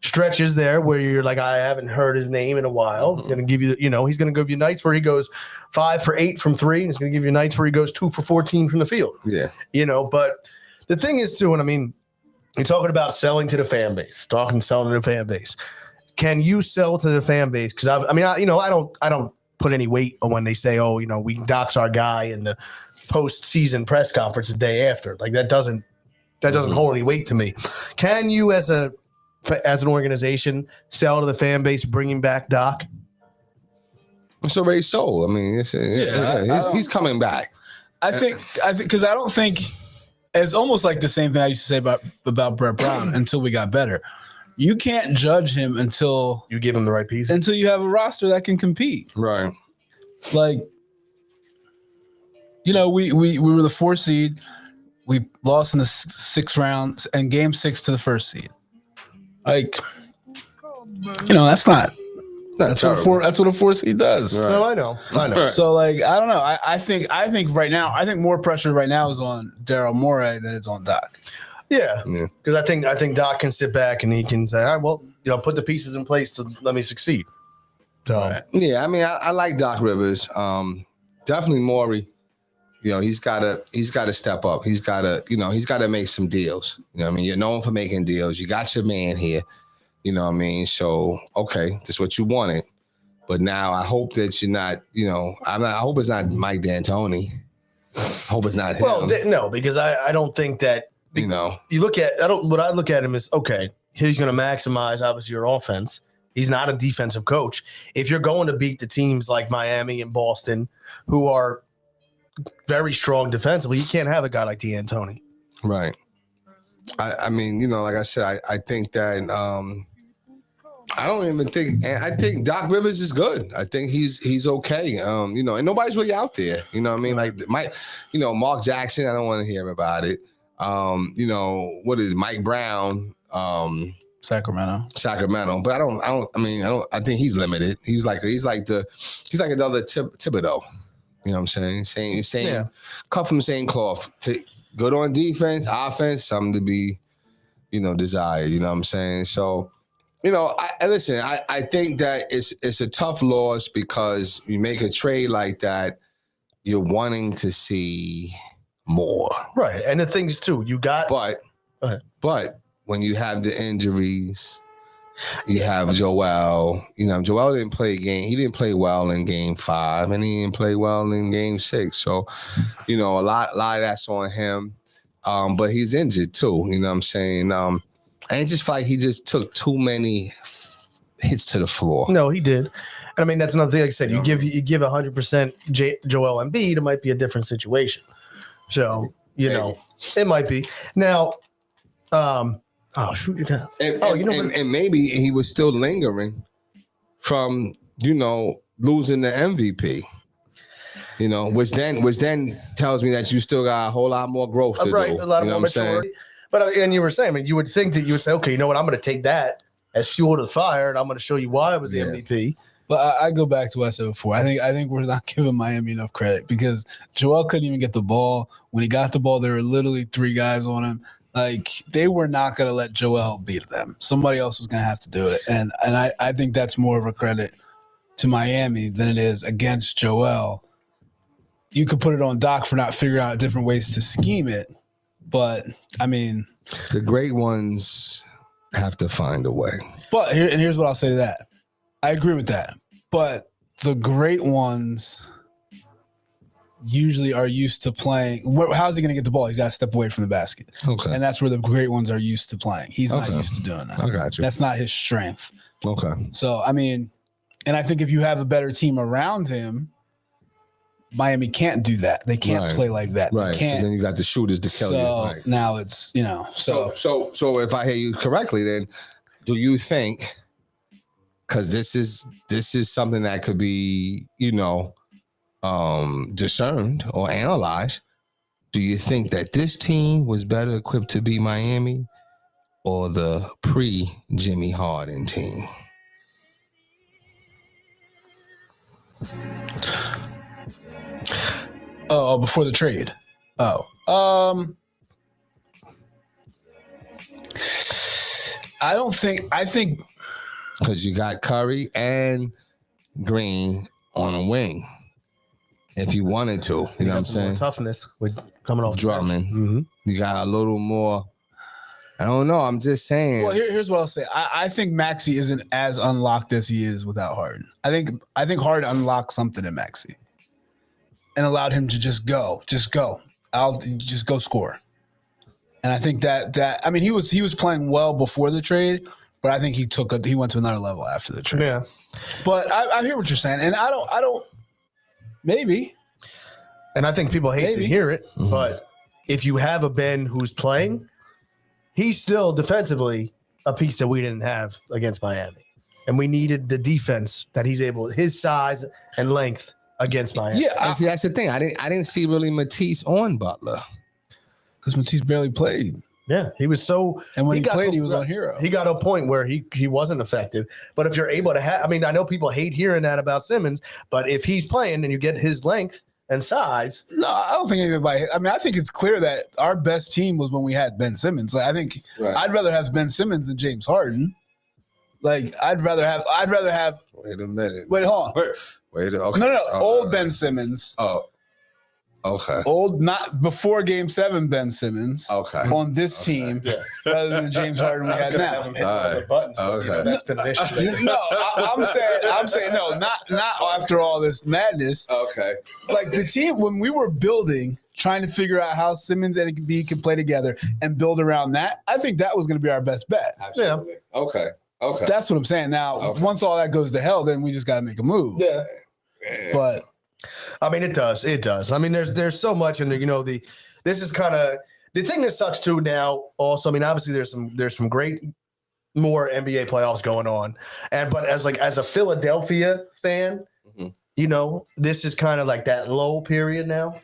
stretches there where you're like, I haven't heard his name in a while. He's gonna give you, he's gonna give you nights where he goes 5 for 8 from 3, and he's gonna give you nights where he goes 2 for 14 from the field. Yeah. But the thing is too, and you're talking about selling to the fan base, selling to the fan base. Can you sell to the fan base? Because I don't put any weight on when they say, oh, we dox our guy in the post-season press conference the day after. Like that doesn't hold any weight to me. Can you, as an organization, sell to the fan base bringing back Doc? It's already sold. I mean, he's coming back. I think because I don't think it's almost like the same thing I used to say about Brett Brown until we got better. You can't judge him until you give him the right piece. Until you have a roster that can compete. Right. Like, we were the 4th seed. We lost in the 6th round and game 6 to the 1st seed. Like, that's not. That's what a 4th seed does. Right. No, I know. Right. So, like, I don't know. I think right now, more pressure right now is on Daryl Morey than it's on Doc. Yeah, because I think Doc can sit back and he can say, all right, well, put the pieces in place to let me succeed. So yeah, I mean, I like Doc Rivers. Definitely Morey. He's got to step up. He's got to make some deals. You're known for making deals. You got your man here. You know what I mean? So okay, that's what you wanted. But now I hope that you're not. I hope it's not Mike D'Antoni. I hope it's not him. Well, no, because I don't think that. You look at what I look at him is, okay, he's going to maximize obviously your offense. He's not a defensive coach. If you're going to beat the teams like Miami and Boston, who are very strong defensively, you can't have a guy like D'Antoni. Right. I mean, like I said, I think that I don't even think. I think Doc Rivers is good. I think he's okay. And nobody's really out there. You know what I mean? Like Mark Jackson. I don't want to hear about it. What is Mike Brown? Sacramento. But I think he's limited. He's like another Thibodeau. You know what I'm saying? Same cut from the same cloth. Good on defense, offense, something to be, desired. You know what I'm saying? So, I think that it's a tough loss because you make a trade like that, you're wanting to see more. Right. And the things too, you got but when you have the injuries, you have Joel. Joel didn't play a game. He didn't play well in game 5, and he didn't play well in game 6. So, a lot of that's on him. But he's injured too. You know what I'm saying? And it just felt like he just took too many hits to the floor. No, he did. And I mean, that's another thing. Like I said, you give 100% Joel Embiid, it might be a different situation. So, it might be. Now, shoot, you got. And maybe he was still lingering from, losing the MVP. Which then tells me that you still got a whole lot more growth to do. A lot of more maturity. But and you were saying, I mean, you would think that you would say, okay, you know what? I'm going to take that as fuel to the fire, and I'm going to show you why I was the MVP. But I go back to what I said before. I think we're not giving Miami enough credit because Joel couldn't even get the ball. When he got the ball, there were literally 3 guys on him. Like, they were not going to let Joel beat them. Somebody else was going to have to do it. And I think that's more of a credit to Miami than it is against Joel. You could put it on Doc for not figuring out different ways to scheme it. But, I mean. The great ones have to find a way. But here's what I'll say to that. I agree with that. But the great ones usually are used to playing. How's he going to get the ball? He's got to step away from the basket. Okay. And that's where the great ones are used to playing. He's not used to doing that. I got you. That's not his strength. Okay. So, I mean, and I think if you have a better team around him, Miami can't do that. They can't play like that. Right. They can't. Then you got the shooters to kill you. Right. Now it's, So if I hear you correctly, then do you think, because this is something that could be, discerned or analyzed, do you think that this team was better equipped to beat Miami or the pre-Jimmy Harden team? Oh, before the trade. I think because you got Curry and Green on a wing. If you wanted to, you know what I'm saying? More toughness with coming off Drummond. Mm-hmm. You got a little more. I don't know. I'm just saying. Well, here's what I'll say. I think Maxey isn't as unlocked as he is without Harden. I think Harden unlocked something in Maxey and allowed him to just go. I'll just go score. And I think that I mean he was playing well before the trade, but I think he went to another level after the trade. Yeah. But I hear what you're saying, and I don't maybe. And I think people hate to hear it, but if you have a Ben who's playing, he's still defensively a piece that we didn't have against Miami. And we needed the defense that he's able, his size and length against Miami. Yeah, see, that's the thing. I didn't see really Matisse on Butler. Because Matisse barely played. Yeah, he was so. And when he played, he was on Hero. He got a point where he wasn't effective. But if you're able to have, I mean, I know people hate hearing that about Simmons, but if he's playing and you get his length and size. No, I don't think anybody. I mean, I think it's clear that our best team was when we had Ben Simmons. Like, I think I'd rather have Ben Simmons than James Harden. Like, I'd rather have. Wait a minute. Wait, hold on. Wait. Okay. No. Old Ben Simmons. Oh. Okay. Old, not before Game 7 Ben Simmons. Okay. On this team, rather than James Harden we had now. Okay. That's been an issue. No, I'm saying no, not after all this madness. Okay. Like the team when we were building, trying to figure out how Simmons and Embiid can play together and build around that. I think that was going to be our best bet. Absolutely. Yeah. Okay. That's what I'm saying. Now, once all that goes to hell, then we just got to make a move. Yeah. But I mean, it does. I mean, there's so much, and this is kind of the thing that sucks too now. Also, I mean, obviously there's some great more NBA playoffs going on, but as a Philadelphia fan, this is kind of like that low period now.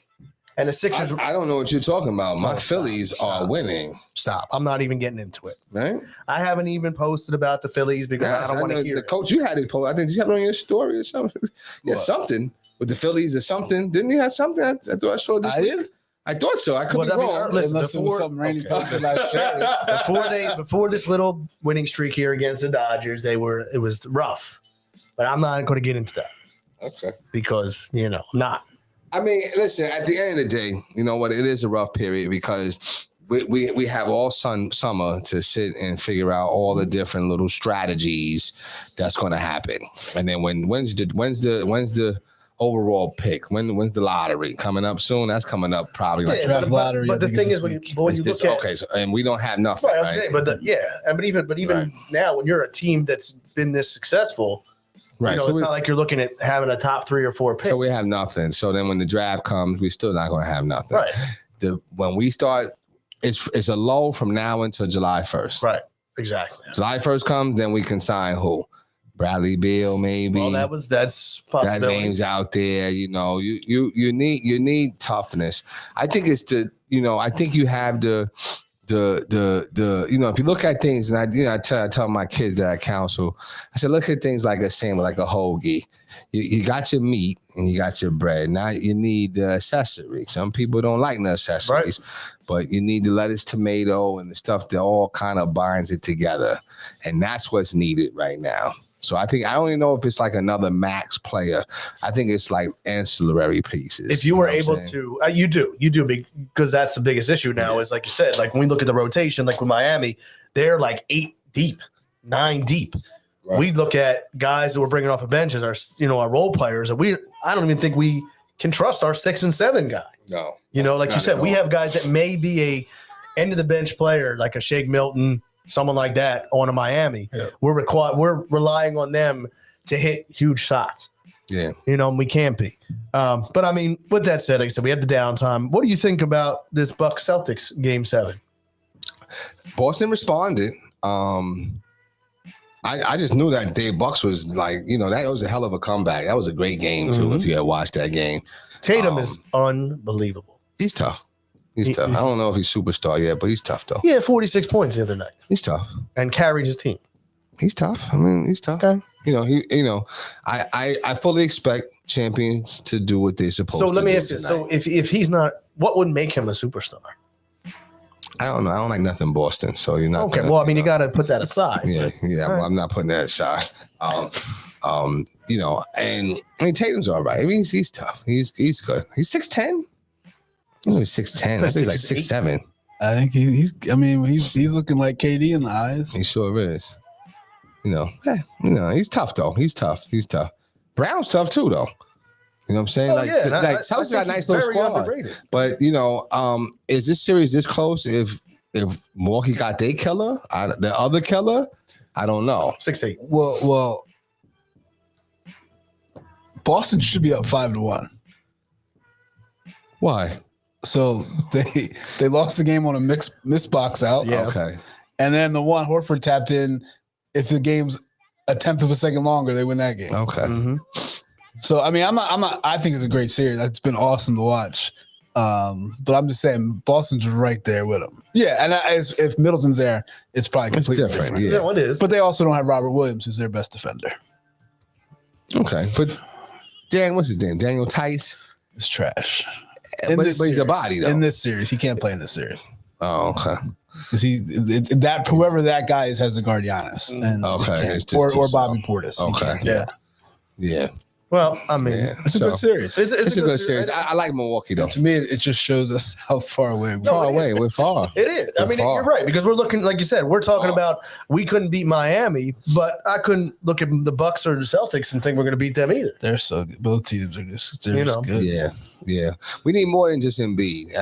And the Sixers. I don't know what you're talking about. My Phillies are winning. Stop. I'm not even getting into it. Right? I haven't even posted about the Phillies because I don't want to hear the coach. You had it posted. I think you have it on your story or something. Yeah, something with the Phillies or something. Didn't you have something? I thought I saw this. I did. I thought so. I could be wrong. Listen, unless it was something Randy posted last year. Before this little winning streak here against the Dodgers, it was rough. But I'm not going to get into that. Okay. Because I'm not. I mean, listen, at the end of the day, you know what? It is a rough period because we have all summer to sit and figure out all the different little strategies that's going to happen. And then when's the overall pick? When's the lottery coming up soon? That's coming up probably like draft lottery. But the thing is, when you look at okay, so and we don't have nothing. Right, right? But even now, when you're a team that's been this successful. Right. So it's not like you're looking at having a top 3 or 4 pick. So we have nothing. So then when the draft comes, we're still not going to have nothing. Right. When we start, it's a lull from now until July 1st. Right. Exactly. July 1st comes, then we can sign who? Bradley Beal, maybe. Well, that's possibility. That name's out there. You need toughness. I think I think you have the if you look at things, and I tell my kids that I counsel, I said, look at things like a sandwich, like a hoagie. You got your meat and you got your bread. Now you need the accessories. Some people don't like the accessories, but you need the lettuce, tomato, and the stuff that all kind of binds it together. And that's what's needed right now. So I don't even know if it's like another max player. I think it's like ancillary pieces. If you were able to, you do because that's the biggest issue now is like you said, like when we look at the rotation, like with Miami, they're like 8 deep, 9 deep. Right. We look at guys that we're bringing off a bench as our role players, and I don't even think we can trust our 6 and 7 guy. No, like you said, we have guys that may be a end of the bench player like a Shake Milton, someone like that on a Miami. Yeah. We're relying on them to hit huge shots. Yeah, we can't be. But I mean, with that said, like I said, we had the downtime. What do you think about this Bucks Celtics game 7? Boston responded. I just knew that Dave Bucks was like, that was a hell of a comeback. That was a great game too. If you had watched that game, Tatum is unbelievable. He's tough. He's tough. I don't know if he's superstar yet, but he's tough though. He had 46 points the other night. He's tough and carried his team. He's tough. I mean, he's tough. Okay. I fully expect champions to do what they're supposed to do. So let me ask you. So if he's not, what would make him a superstar? I don't know. I don't like nothing Boston, so you're not. Okay. Well, I mean, you got to put that aside. Yeah. Well, I'm not putting that aside. And I mean, Tatum's all right. I mean, he's tough. He's good. He's 6'10". He's 6'10". I think he's like 6'7". I think he's looking like KD in the eyes. He sure is. He's tough though. He's tough. Brown's tough too though. You know what I'm saying? Celtics got a nice little squad. Underrated. But is this series this close? If Milwaukee got their killer, the other killer, I don't know. 6-8. Well, Boston should be up 5-1. Why? So they lost the game on a missed box out. Yeah. Okay. And then the one Horford tapped in. If the game's a tenth of a second longer, they win that game. Okay. Mm-hmm. So I mean, I think it's a great series. It's been awesome to watch. But I'm just saying, Boston's right there with them. Yeah, and if Middleton's there, it's probably completely different. Yeah, it is. But they also don't have Robert Williams, who's their best defender. Okay, but what's his name? Daniel Tice. It's trash. But he's a body though. In this series, he can't play in this series. Oh, okay. Because whoever that guy is has a guard Giannis. And okay, or Bobby Portis. Okay. Yeah. Well, I mean, it's a good series. It's a good series. I like Milwaukee though. To me, it just shows us how far away we are. We're far. It is. I mean, you're right because we're looking, like you said, we're talking about we couldn't beat Miami, but I couldn't look at the Bucks or the Celtics and think we're going to beat them either. They're so good. Both teams are just good. Yeah. We need more than just Embiid.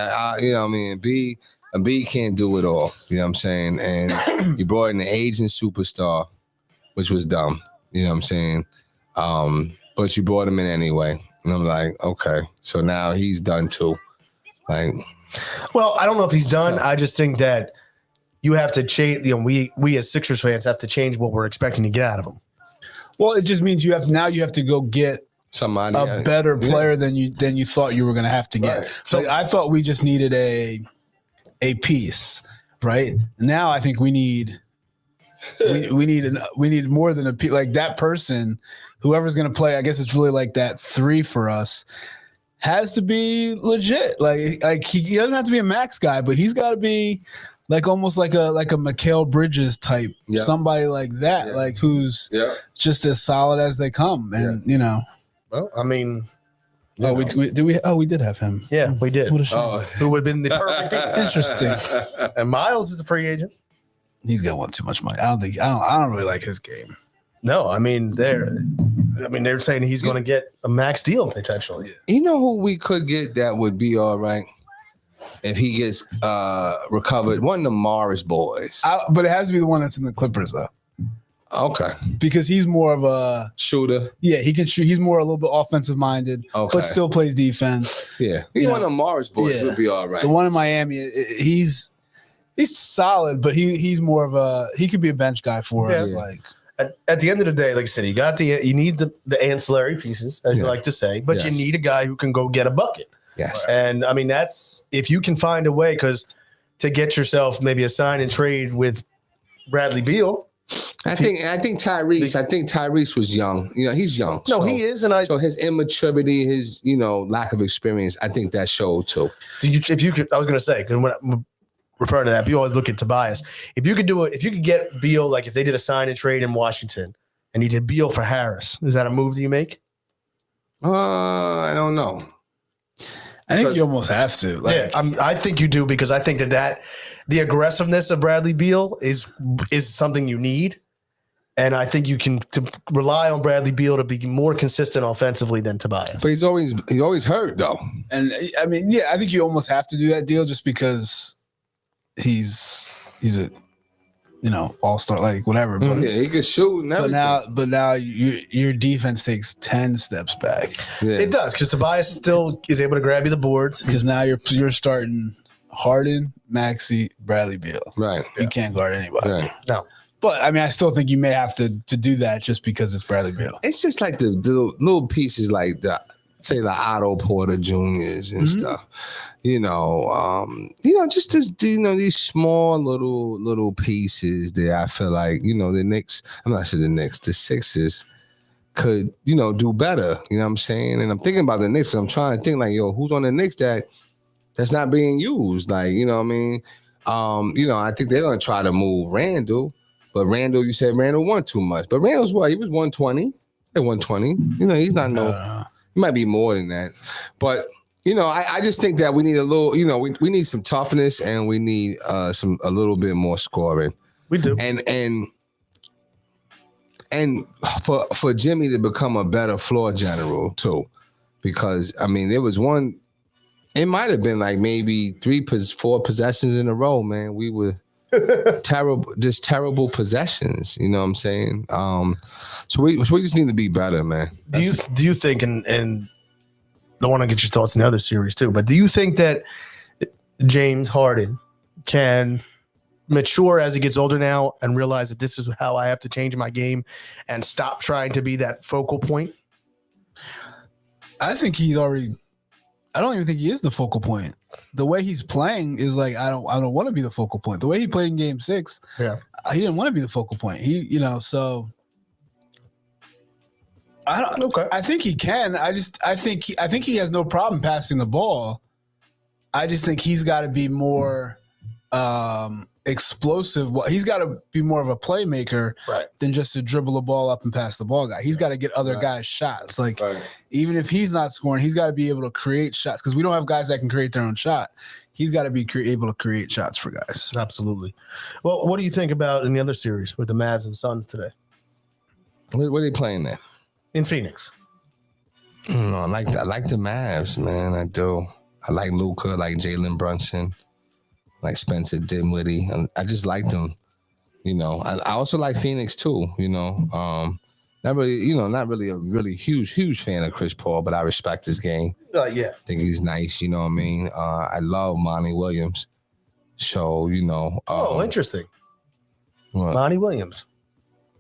Embiid can't do it all. You know what I'm saying? And you brought in an aging superstar, which was dumb. You know what I'm saying? But you brought him in anyway. And I'm like, okay. So now he's done too. Well, I don't know if he's done. I just think that you have to change. We as Sixers fans have to change what we're expecting to get out of him. Well, it just means you have to go get somebody a better player than you thought you were going to have to get. Right. So I thought we just needed a piece, right? Now I think we need more than a piece. Like that person, whoever's going to play, I guess it's really like that 3 for us, has to be legit. Like he doesn't have to be a max guy, but he's got to be like almost like a Mikal Bridges type, somebody like that, like who's just as solid as they come. And well, I mean. We did have him. Yeah, we did. Who would have been the perfect piece. Interesting. And Miles is a free agent. He's gonna want too much money. I don't really like his game. No, I mean they're saying he's going to get a max deal potentially. You know who we could get that would be all right if he gets recovered? One of the Morris boys. But it has to be the one that's in the Clippers though. Okay. Because he's more of a shooter. Yeah, he can shoot. He's a little bit offensive minded, but still plays defense. Yeah. He's one of the Morris boys would be all right. The one in Miami, he's solid, but he's more of he could be a bench guy for us. Like at the end of the day, like I said, you need the ancillary pieces, as you like to say, but you need a guy who can go get a bucket. Yes. And I mean, that's if you can find a way, because to get yourself maybe a sign and trade with Bradley Beal. I think Tyrese was young. You know, he's young. No, he is, and so his immaturity, his lack of experience, I think that showed too. If you could, I was going to say, because when I'm referring to that, you always look at Tobias. If you could get Beal, like if they did a sign and trade in Washington, and you did Beal for Harris, is that a move that you make? I don't know. I think you almost have to. I think you do, because I think that the aggressiveness of Bradley Beal is something you need. And I think you can rely on Bradley Beal to be more consistent offensively than Tobias. But he's always hurt though. And I mean, I think you almost have to do that deal just because he's a all-star, like whatever. But yeah, he could shoot and everything. But now your defense takes 10 steps back. Yeah. It does, because Tobias still is able to grab you the boards. Because now you're starting Harden, Maxey, Bradley Beal. Right. You can't guard anybody. Right. No. But I mean, I still think you may have to do that just because it's Bradley Beal. It's just like the little pieces, like the Otto Porter Juniors and stuff. Just these small little pieces that I feel like the Knicks. I'm not sure the Knicks, the Sixers could do better. You know what I'm saying? And I'm thinking about the Knicks, 'cause I'm trying to think like, who's on the Knicks that's not being used? Like, you know what I mean? I think they're gonna try to move Randall. But Randall, you said Randall won too much. But Randall's what? He was 120. At 120. He's not he might be more than that. But, I just think that we need a little, we need some toughness, and we need a little bit more scoring. We do. And for Jimmy to become a better floor general too. Because, I mean, there was one, it might have been like maybe 4 possessions in a row, man. We were terrible possessions. You know what I'm saying? So we just need to be better, man. Do you think, and I want to get your thoughts in the other series too, but do you think that James Harden can mature as he gets older now and realize that this is how I have to change my game and stop trying to be that focal point? I think I don't even think he is the focal point. The way he's playing is like, I don't want to be the focal point. The way he played in Game 6, he didn't want to be the focal point. So I don't. Okay. I think he can. I think he has no problem passing the ball. I just think he's got to be more explosive. He's got to be more of a playmaker than just to dribble the ball up and pass the ball guy. He's got to get other guys shots. Like even if he's not scoring, he's got to be able to create shots, because we don't have guys that can create their own shot. He's got to be able to create shots for guys. Absolutely. Well, what do you think about in the other series with the Mavs and Suns today? Where are they playing there? In Phoenix. I like the Mavs, man. I do. I like Luka, I like Jalen Brunson, like Spencer Dinwiddie. I just like them. I also like Phoenix too. Not really a really huge fan of Chris Paul, but I respect his game. I think he's nice. You know what I mean? I love Monty Williams. So interesting. What? Monty Williams.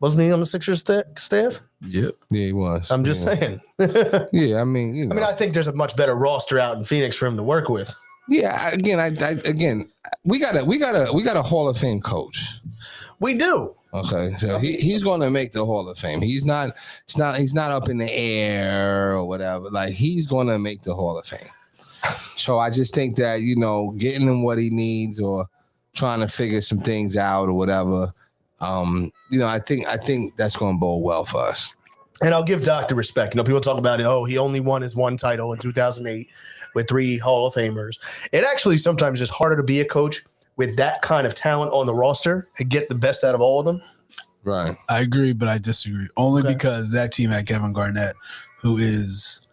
Wasn't he on the Sixers staff? Yep. Yeah, he was. I'm just saying. Yeah, I mean, I think there's a much better roster out in Phoenix for him to work with. Yeah, again, we got a Hall of Fame coach. We do. Okay, so he's going to make the Hall of Fame. He's not up in the air or whatever. Like, he's going to make the Hall of Fame. So I just think that getting him what he needs, or trying to figure some things out or whatever. I think that's going to bode well for us. And I'll give Doc the respect. People talk about it. Oh, he only won his one title in 2008 with 3 Hall of Famers. It actually sometimes is harder to be a coach with that kind of talent on the roster and get the best out of all of them. Right. I agree, but I disagree. Only because that team had Kevin Garnett, who is,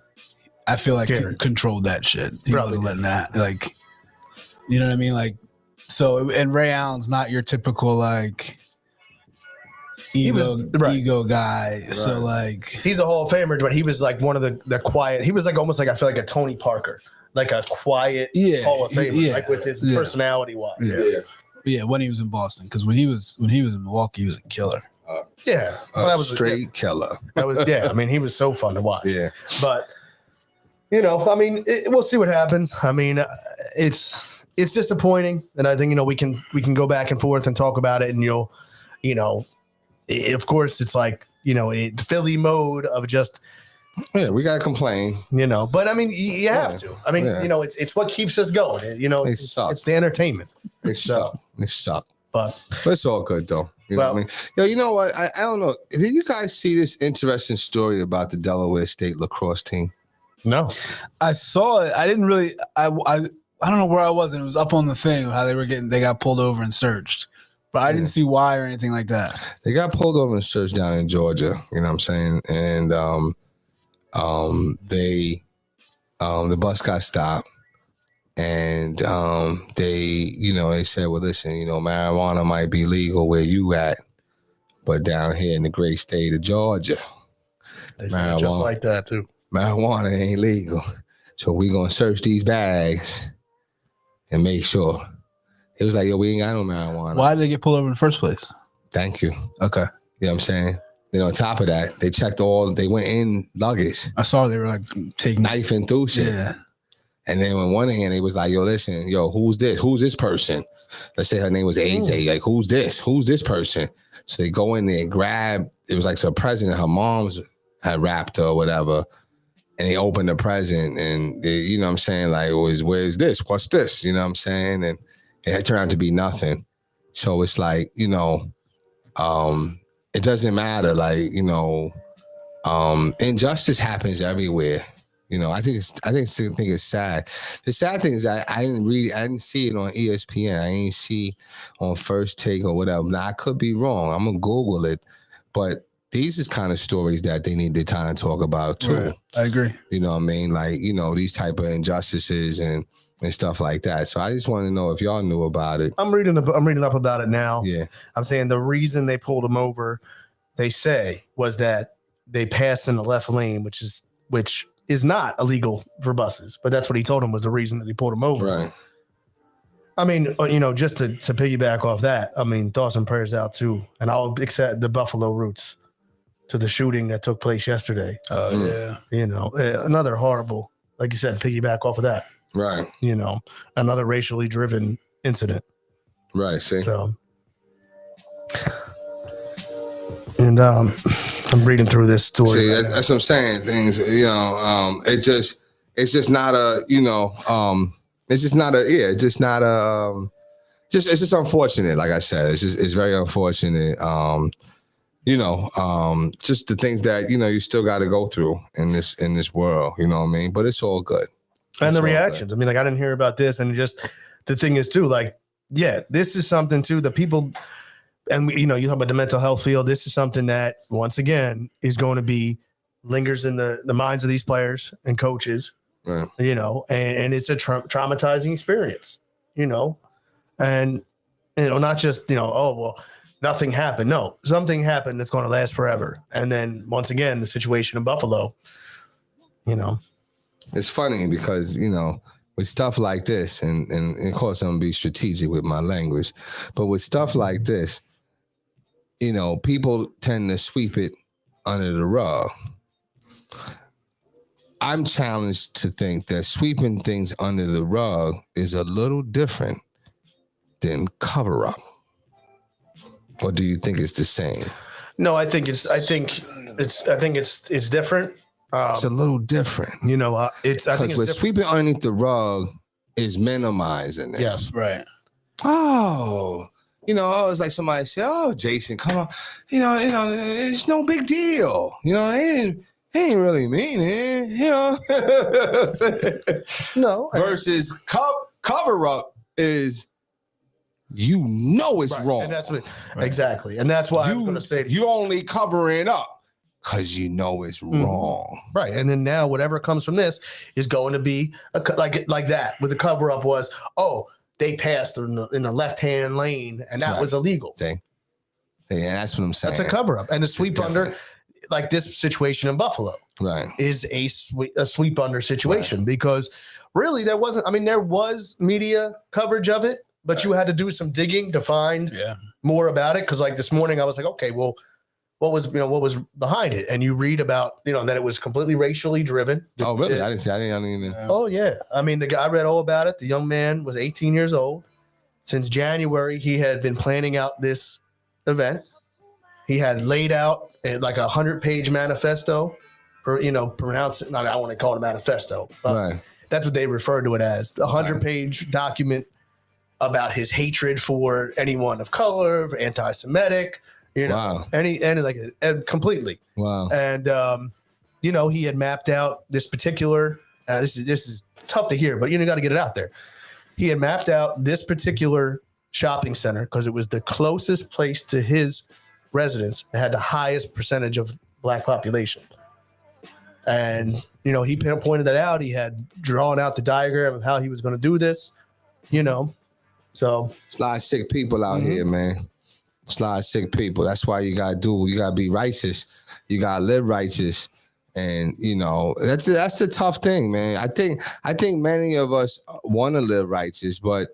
I feel like, controlled that shit. He wasn't letting that, like, you know what I mean? Like, so, and Ray Allen's not your typical, like, ego guy. Right. So, like, he's a Hall of Famer, but he was like one of the quiet. He was like almost like, I feel like a Tony Parker, like a quiet Hall of Famer, like with his personality wise. Yeah, when he was in Boston, because when he was in Milwaukee, he was a killer. That was straight killer. That was I mean, he was so fun to watch. Yeah, but we'll see what happens. I mean, it's disappointing, and I think we can go back and forth and talk about it, and of course it's like Philly mode of just we gotta complain. But I mean you have to. I mean it's what keeps us going. It's the entertainment. They suck. But it's all good though. You know what I mean? Yo, you know what? I don't know. Did you guys see this interesting story about the Delaware State lacrosse team? No, I saw it. I didn't really. I don't know where I was, and it was up on the thing how they got pulled over and searched, but I didn't see why or anything like that. They got pulled over and searched down in Georgia. You know what I'm saying? And the bus got stopped, and they said, well, listen, marijuana might be legal where you at, but down here in the great state of Georgia, they said it just like that too. Marijuana ain't legal. So we gonna search these bags and make sure. It was like, yo, we ain't got no marijuana. Why did they get pulled over in the first place? Thank you. Okay. You know what I'm saying? Then on top of that, they checked they went in luggage. I saw they were like taking knifing through shit. Yeah. And then on one hand, it was like, yo, listen, who's this? Who's this person? Let's say her name was AJ. Like, who's this? Who's this person? So they go in there and grab, it was like some present her mom's had wrapped her or whatever. And they opened the present and they, you know what I'm saying? Like, where's this? What's this? You know what I'm saying? And it turned out to be nothing. So it's like, it doesn't matter. Like, injustice happens everywhere. I think it's sad. The sad thing is I didn't see it on ESPN. I didn't see on First Take or whatever. Now I could be wrong. I'm gonna Google it, but these is kind of stories that they need to kind of talk about too. Right. I agree. You know what I mean? Like, these type of injustices and stuff like that. So I just want to know if y'all knew about it. I'm reading up about it now. Yeah. I'm saying the reason they pulled him over, they say, was that they passed in the left lane, which is not illegal for buses, but that's what he told him was the reason that they pulled him over. Right. I mean, just to piggyback off that, I mean, thoughts and prayers out too. And I'll accept the Buffalo roots to the shooting that took place yesterday. Yeah. Another horrible, like you said, piggyback off of that. Right. Another racially driven incident. Right. See. So, and I'm reading through this story. See, that's what I'm saying. Things, it's just not a, it's just unfortunate. Like I said, it's very unfortunate. Just the things that, you still got to go through in this world, you know what I mean? But it's all good. And the reactions. I mean, like, I didn't hear about this. And just the thing is too, like, yeah, this is something too, the people, and you talk about the mental health field. This is something that once again is going to be lingers in the minds of these players and coaches, right. And it's a traumatizing experience, and, not just, oh, well, nothing happened. No, something happened that's going to last forever. And then once again, the situation in Buffalo, It's funny because, with stuff like this, and of course I'm going to be strategic with my language, but with stuff like this, people tend to sweep it under the rug. I'm challenged to think that sweeping things under the rug is a little different than cover up. Or do you think it's the same? No, I think it's different. It's a little different. I think it's different. Sweeping underneath the rug is minimizing it. Yes, right. Oh, it's like somebody said, "Oh, Jason, come on, it's no big deal. They ain't really mean it, No. Versus cover up is, it's right. wrong, and that's what exactly, and that's why I'm going to say you only covering up because it's wrong, right? And then now whatever comes from this is going to be like that. With the cover up was, oh, they passed in the left hand lane, and that was illegal. See, and that's what I'm saying. That's a cover up, and the sweep under, like this situation in Buffalo, right, is a sweep under situation, because really there wasn't. I mean, there was media coverage of it, but you had to do some digging to find more about it. Because like this morning, I was like, okay, well, what was behind it, and you read about that it was completely racially driven. Oh, really? I didn't even. Oh yeah, I mean, the guy, I read all about it. The young man was 18 years old. Since January, he had been planning out this event. He had laid out like a 100-page manifesto, pronounce it. I don't want to call it a manifesto. Right. That's what they refer to it as. The 100-page document about his hatred for anyone of color, anti-Semitic. Wow. Completely. Wow. And he had mapped out this particular. This is tough to hear, but got to get it out there. He had mapped out this particular shopping center because it was the closest place to his residence that had the highest percentage of black population. And he pointed that out. He had drawn out the diagram of how he was going to do this. So it's a lot of sick people out here, man. It's a lot of sick people. That's why you gotta be righteous. You gotta live righteous. And that's the tough thing, man. I think many of us want to live righteous, but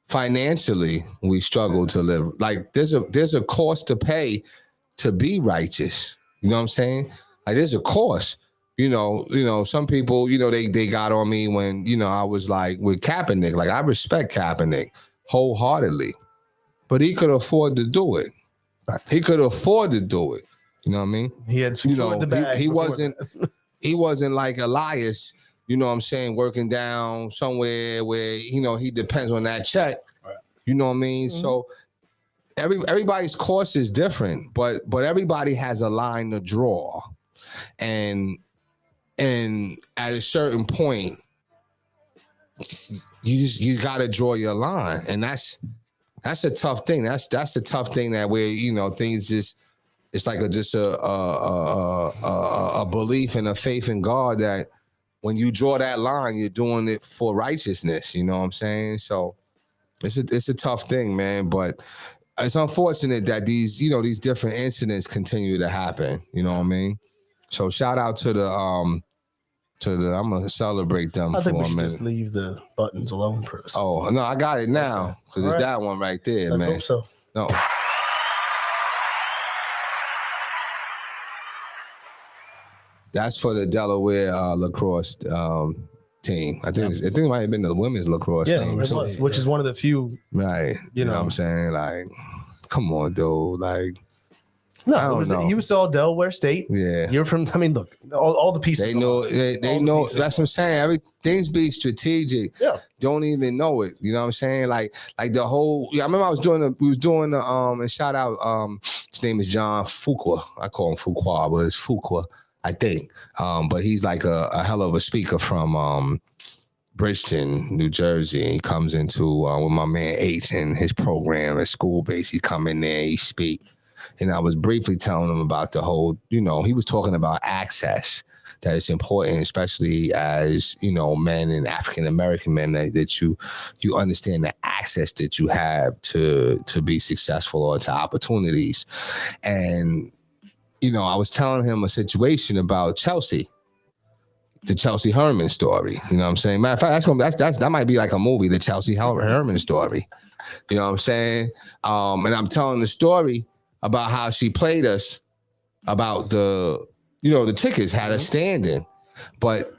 financially we struggle to live. Like there's a cost to pay to be righteous. You know what I'm saying? Like there's a cost. Some people, they got on me when, I was like with Kaepernick. Like I respect Kaepernick wholeheartedly. But he could afford to do it. He could afford to do it. You know what I mean? He had secured the bag. He wasn't like Elias, you know what I'm saying, working down somewhere where, he depends on that check. Right. You know what I mean? Mm-hmm. So everybody's course is different, but everybody has a line to draw. And at a certain point, you gotta draw your line. And that's a tough thing. That's the tough thing that where things just it's like a belief and a faith in God that when you draw that line, you're doing it for righteousness. You know what I'm saying? So it's a tough thing, man. But it's unfortunate that these different incidents continue to happen. You know what I mean? So shout out to the I'm gonna celebrate them. I think for we a should minute. just leave the buttons alone for us. Oh no, I got it now because it's that one right there, Let's man. hope so. No. That's for the Delaware lacrosse team. I think it might have been the women's lacrosse team. It was, which is one of the few. Right. You know what I'm saying? Like, come on, dude. Like, no, I don't know. You saw Delaware State. Yeah. You're from, look, all the pieces. They know. They know. That's what I'm saying. Everything's be strategic. Yeah. Don't even know it. You know what I'm saying? Like the whole. I remember we was doing the and shout out. His name is John Fuqua. I call him Fuqua, but it's Fuqua, I think. But he's like a hell of a speaker from Bridgeton, New Jersey. He comes into with my man H and his program at school base. He come in there, he speak. And I was briefly telling him about the whole, he was talking about access, that it's important, especially as, men and African-American men, that you understand the access that you have to be successful or to opportunities. And, I was telling him a situation about Chelsea, the Chelsea Herman story. You know what I'm saying? Matter of fact, that might be like a movie, the Chelsea Herman story. You know what I'm saying? And I'm telling the story about how she played us, about the tickets had us standing, but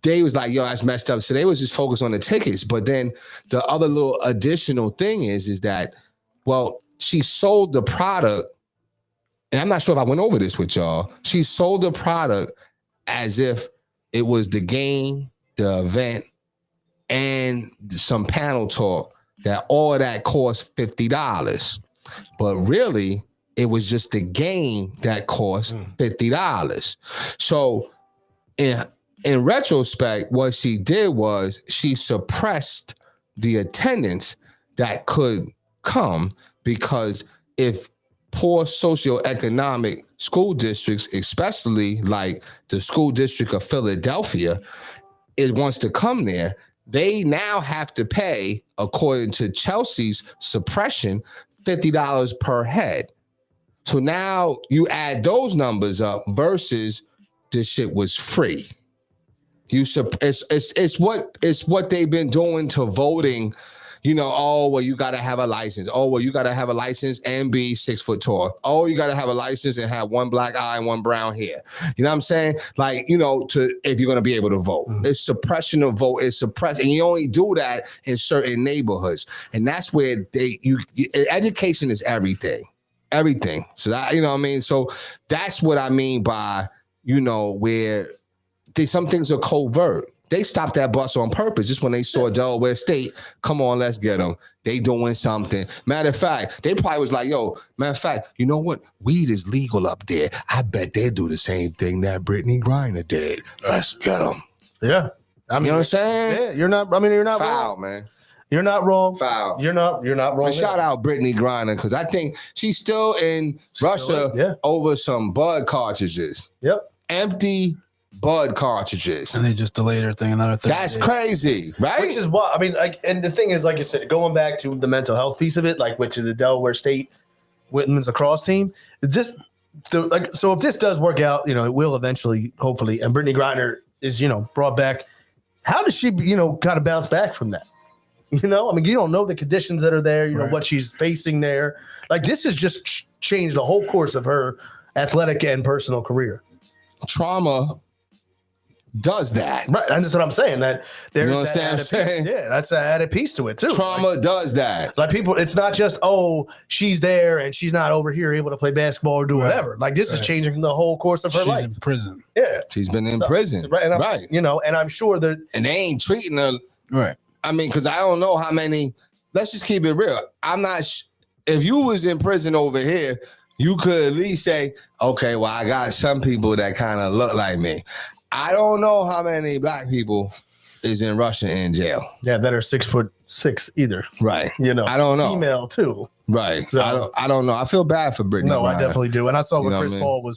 they was like, yo, that's messed up. So they was just focused on the tickets. But then the other little additional thing is that, well, she sold the product, and I'm not sure if I went over this with y'all. She sold the product as if it was the game, the event, and some panel talk, that all of that cost $50. But really, it was just the game that cost $50. So in retrospect, what she did was she suppressed the attendance that could come, because if poor socioeconomic school districts, especially like the school district of Philadelphia, it wants to come there, they now have to pay, according to Chelsea's suppression, $50 per head. So now you add those numbers up versus this shit was free. It's what they've been doing to voting you know, oh, well, you got to have a license. Oh, well, you got to have a license and be 6 foot tall. Oh, you got to have a license and have one black eye and one brown hair. You know what I'm saying? Like, you know, if you're going to be able to vote. It's suppression of vote. It's suppressed. And you only do that in certain neighborhoods. And that's where education is everything. Everything. So that, you know what I mean? So that's what I mean by, you know, where some things are covert. They stopped that bus on purpose just when they saw Delaware State. Come on, let's get them. They doing something. Matter of fact, they probably was like, yo, matter of fact, you know what? Weed is legal up there. I bet they do the same thing that Brittany Griner did. Let's get them. Yeah. I mean, You know what I'm saying? yeah, you're not foul, Foul, man. You're not wrong. Foul. You're not wrong. And shout out Brittany Griner, because I think she's still in Russia yeah. over some bud cartridges. Yep. Empty bud cartridges. And they just delayed her thing another thing. That's crazy, right? Which is why, I mean, like, and the thing is, like you said, going back to the mental health piece of it, like, which is the Delaware State women's lacrosse team, it just, so if this does work out, you know, it will eventually, hopefully, and Brittany Griner is, you know, brought back, how does she, you know, kind of bounce back from that? You know, I mean, you don't know the conditions that are there, you know, what she's facing there. Like, this has just changed the whole course of her athletic and personal career. Trauma does that. Right. And that's what I'm saying. That there's You understand that what I'm added saying? piece. Yeah, that's an added piece to it too. Trauma does that. Like people, it's not just, oh, she's there and she's not over here able to play basketball or do whatever. Like this is changing the whole course of her She's life. in prison. Yeah. She's been in prison. Right. And Right. You know, and I'm sure that And they ain't treating her. Right. I mean, because I don't know how many. Let's just keep it real. I'm not. If you was in prison over here, you could at least say, okay, well, I got some people that kind of look like me. I don't know how many black people is in Russia in jail. that are 6'6" either. Right. You know, I don't know. Female too. Right. So- I don't know. I feel bad for Brittany. No, I Griner. definitely do. And I saw You where know Chris what I mean? Paul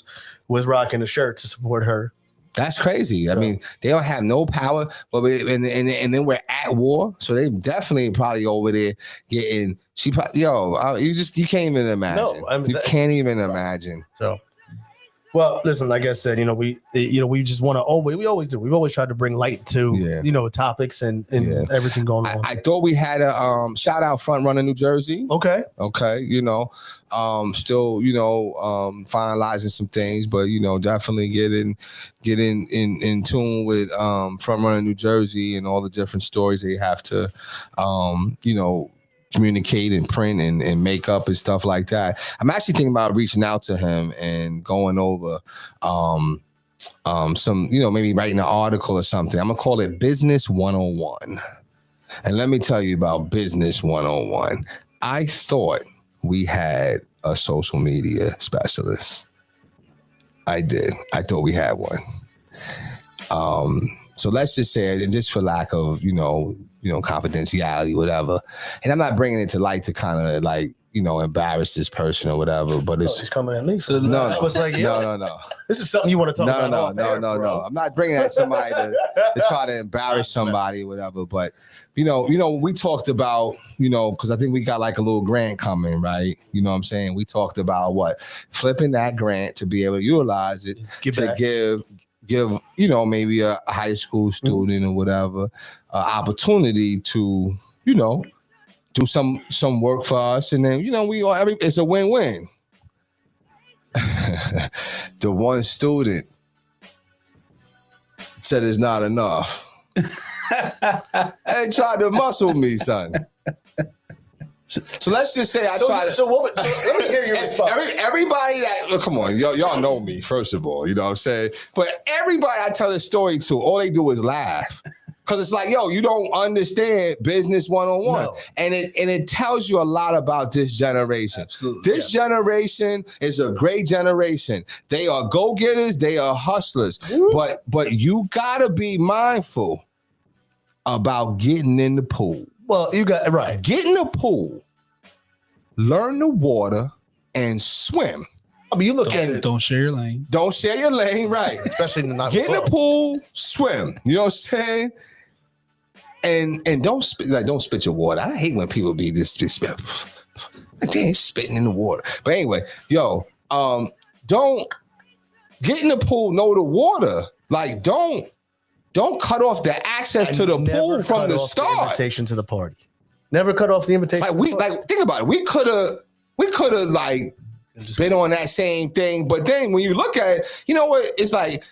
was rocking the shirt to support her. That's crazy. I mean, they don't have no power, but and then we're at war, so they definitely probably over there getting. You can't even imagine. No, you can't even imagine. So, well, listen, like I said, we just want to we always do. We've always tried to bring light to, topics and everything going on. I thought we had a shout out Front Runner New Jersey. Okay. Still, finalizing some things, but definitely get in tune with Front Runner New Jersey and all the different stories they have to communicate and print and make up and stuff like that. I'm actually thinking about reaching out to him and going over some, maybe writing an article or something. I'm gonna call it Business 101. And let me tell you about Business 101. I thought we had a social media specialist. I did. I thought we had one. So let's just say it, and just for lack of, confidentiality, whatever. And I'm not bringing it to light to kind of embarrass this person or whatever, but it's He's coming at me. no. I was like, No. This is something you want to talk about. No. I'm not bringing that somebody to try to embarrass somebody or whatever. But we talked about, because I think we got like a little grant coming, right? You know what I'm saying? We talked about flipping that grant to be able to utilize it give maybe a high school student or whatever opportunity to do some work for us, and then it's a win-win. The one student said it's not enough. And tried to muscle me, son. So let's just say let me hear your response. Everybody come on, y'all know me, first of all, you know what I'm saying? But everybody I tell this story to, all they do is laugh. Because it's like, you don't understand Business 101. No. And it tells you a lot about this generation. Absolutely. This generation is a great generation. They are go-getters, they are hustlers. But you gotta be mindful about getting in the pool. Well, you got right. Get in the pool, learn the water, and swim. I mean, you look at it. Don't share your lane. Don't share your lane, right? Especially in the night. Get in the pool, swim. You know what I'm saying? And don't spit your water. I hate when people be this spit. They ain't spitting in the water. But anyway, don't get in the pool, know the water. Like don't cut off the access to the pool from the start. Invitation to the party. Never cut off the invitation. Think about it. We could have like been on that same thing, but then when you look at it, you know what? It's like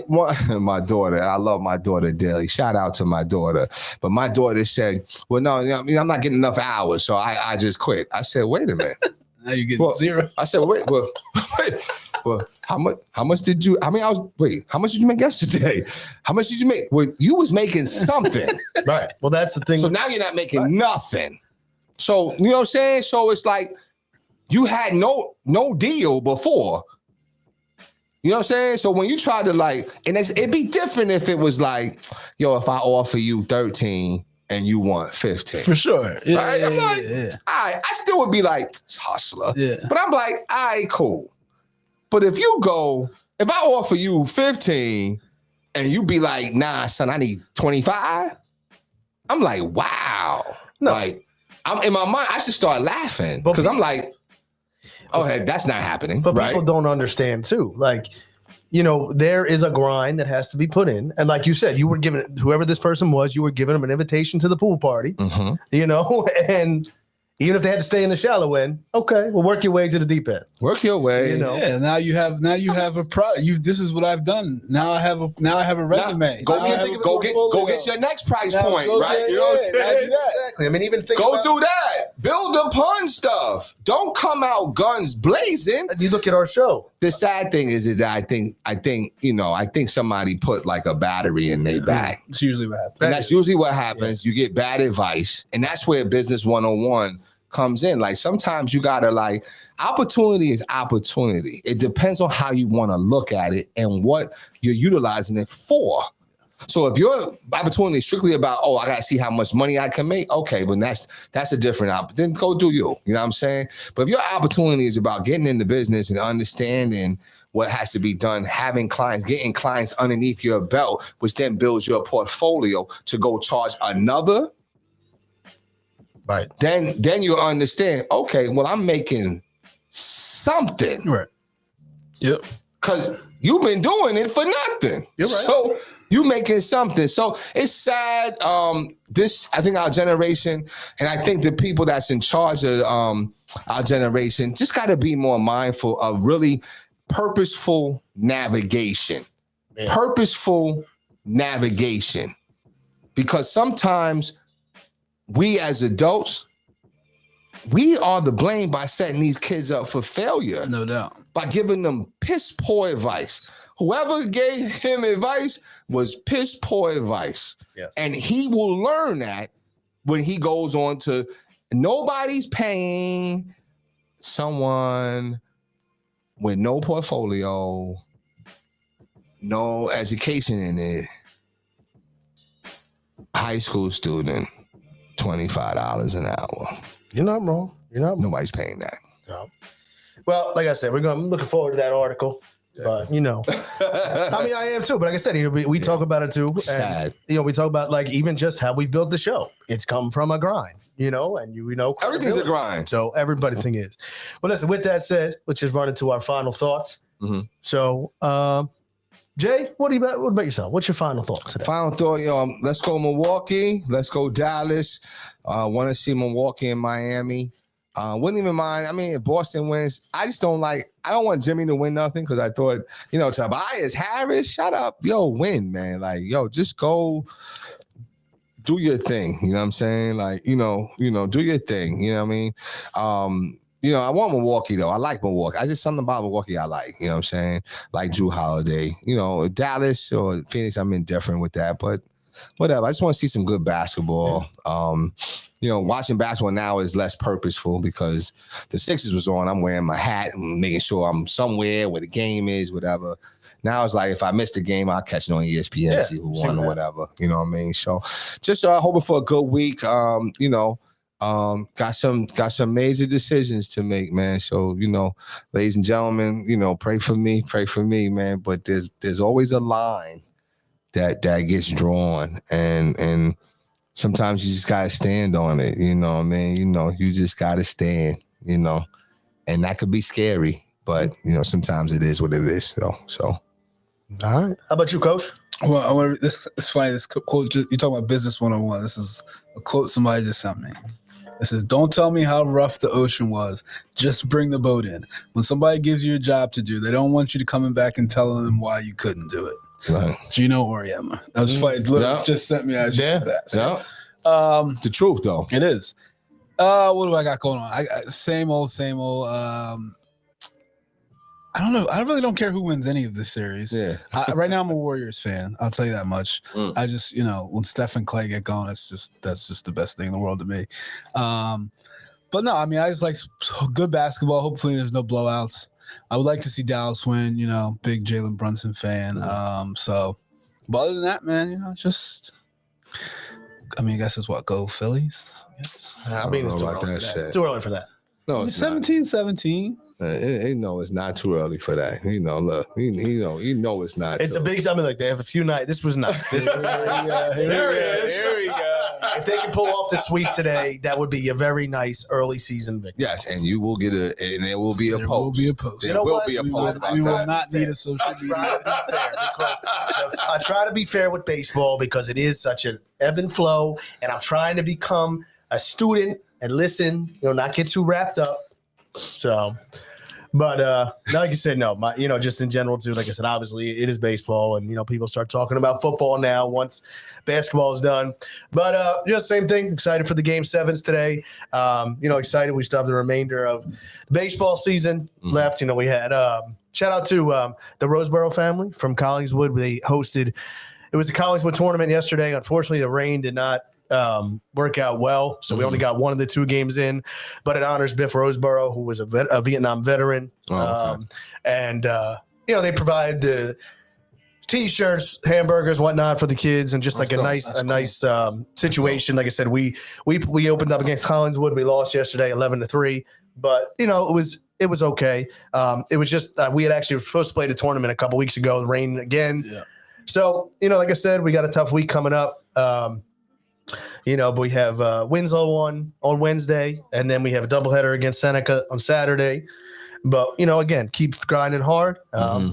my daughter. I love my daughter dearly. Shout out to my daughter. But my daughter said, "Well, no, I'm not getting enough hours, so I just quit." I said, "Wait a minute." Now you get zero. I said, "Wait, well, how much did you? How much did you make yesterday? How much did you make? Well, you was making something, right? Well, that's the thing. So now you're not making nothing. So you know what I'm saying? So it's like you had no deal before." You know what I'm saying? So when you try to and it'd be different if it was like, yo, if I offer you 13 and you want 15. For sure. Yeah, right? yeah, I'm like, yeah. I still would be like, it's hustler. Yeah. But I'm like, all right, cool. But if I offer you 15 and you be like, nah, son, I need 25. I'm like, wow. No. Like, I'm in my mind, I should start laughing because I'm like, okay, that's not happening. But people don't understand too. Like, there is a grind that has to be put in. And like you said, you were giving whoever this person was, you were giving them an invitation to the pool party, and even if they had to stay in the shallow end, okay, well, work your way to the deep end. Work your way. Yeah, now you have a product. This is what I've done. Now I have a resume. Go get your next price point, right? You know what I'm saying? Exactly. I mean, even think do that. Build upon stuff. Don't come out guns blazing. You look at our show. The sad thing is that I think somebody put like a battery in their back. It's usually what happens. And that's usually what happens. Yeah. You get bad advice, and that's where Business 101 comes in. Like sometimes you gotta opportunity is opportunity. It depends on how you want to look at it and what you're utilizing it for. So if your opportunity is strictly about, I gotta see how much money I can make, okay, but that's a different then go do you. You know what I'm saying? But if your opportunity is about getting into business and understanding what has to be done, having clients, getting clients underneath your belt, which then builds your portfolio to go charge another. Right. Then you understand, okay, well, I'm making something. Right. Yep. Because you've been doing it for nothing. You're right. So you making something. So it's sad. I think our generation, and I think the people that's in charge of our generation just got to be more mindful of really purposeful navigation. Man. Purposeful navigation. Because sometimes we as adults, we are the blame by setting these kids up for failure. No doubt. By giving them piss poor advice. Whoever gave him advice was piss poor advice. Yes. And he will learn that when he goes on to, nobody's paying someone with no portfolio, no education in it, high school student, $25 an hour. You're not wrong. Nobody's paying that. No. Well, like I said, I'm looking forward to that article. But I mean, I am too. But like I said, we talk about it too. And, sad. We talk about even just how we built the show. It's come from a grind, and everything's a grind. So everything is. Well, listen. With that said, let's just run into our final thoughts. Mm-hmm. So, Jay, what about yourself? What's your final thought today? Final thought, let's go Milwaukee. Let's go Dallas. Want to see Milwaukee and Miami. Wouldn't even mind. I mean, if Boston wins, I don't want Jimmy to win nothing because I thought, Tobias Harris, shut up. Yo, win, man. Just go do your thing. You know what I'm saying? Do your thing. You know what I mean? I want Milwaukee, though. I like Milwaukee. I just something about Milwaukee I like. You know what I'm saying? Like Drew Holiday. Dallas or Phoenix, I'm indifferent with that. But whatever. I just want to see some good basketball. Watching basketball now is less purposeful because the Sixers was on. I'm wearing my hat and making sure I'm somewhere where the game is, whatever. Now it's like if I miss the game, I'll catch it on ESPN, see who won or whatever. You know what I mean? So just hoping for a good week. Got some major decisions to make, man. So, ladies and gentlemen, pray for me, man. But there's always a line that gets drawn and sometimes you just gotta stand on it, you know what I mean? You just gotta stand, and that could be scary, but sometimes it is what it is. So. All right. How about you, Coach? Well, I want this. It's funny. This quote. You talking about business 101. This is a quote somebody just sent me. It says, "Don't tell me how rough the ocean was. Just bring the boat in. When somebody gives you a job to do, they don't want you to coming back and telling them why you couldn't do it." Right. Gino Auriemma. That was funny. Literally just sent me as you said that. So, It's the truth, though. it is. What do I got going on? I got same old. I don't know. I really don't care who wins any of this series. Yeah. Right now, I'm a Warriors fan. I'll tell you that much. I just, when Steph and Clay get going, that's just the best thing in the world to me. But no, I mean, I just like good basketball. Hopefully, there's no blowouts. I would like to see Dallas win. Big Jalen Brunson fan. But other than that, man, I guess it's what, go Phillies. I mean, it's don't too know about early that for that. shit. Too early for that. No, it's not. 17-17. No, it's not too early for that. Look, it's not. It's a big. I mean, like they have a few nights. This was nice. This was, Here we go. If they can pull off the sweep today, that would be a very nice early season victory. Yes, and you will get and there will be a There post. will be a post. There You know will what? be a We post. will, we will not need a social I media. try to be fair because I try to be fair with baseball because it is such an ebb and flow, and I'm trying to become a student and listen, not get too wrapped up. So, but like you said, no, just in general too. Like I said, obviously it is baseball, and people start talking about football now once basketball is done. But just same thing. Excited for the Game 7s today. Excited. We still have the remainder of the baseball season left. We had shout out to the Roseboro family from Collingswood. They hosted. It was a Collingswood tournament yesterday. Unfortunately, the rain did not work out well, so we only got one of the two games in, but it honors Biff Roseboro, who was a Vietnam veteran. And they provide the T-shirts, hamburgers, whatnot for the kids, and just like a nice situation. Like I said, we opened up against Collingswood. We lost yesterday 11-3, but it was okay. It was just we had actually supposed to play the tournament a couple weeks ago. The rain again. Yeah. So like I said, we got a tough week coming up. But we have Winslow on Wednesday, and then we have a doubleheader against Seneca on Saturday. But, again, keep grinding hard,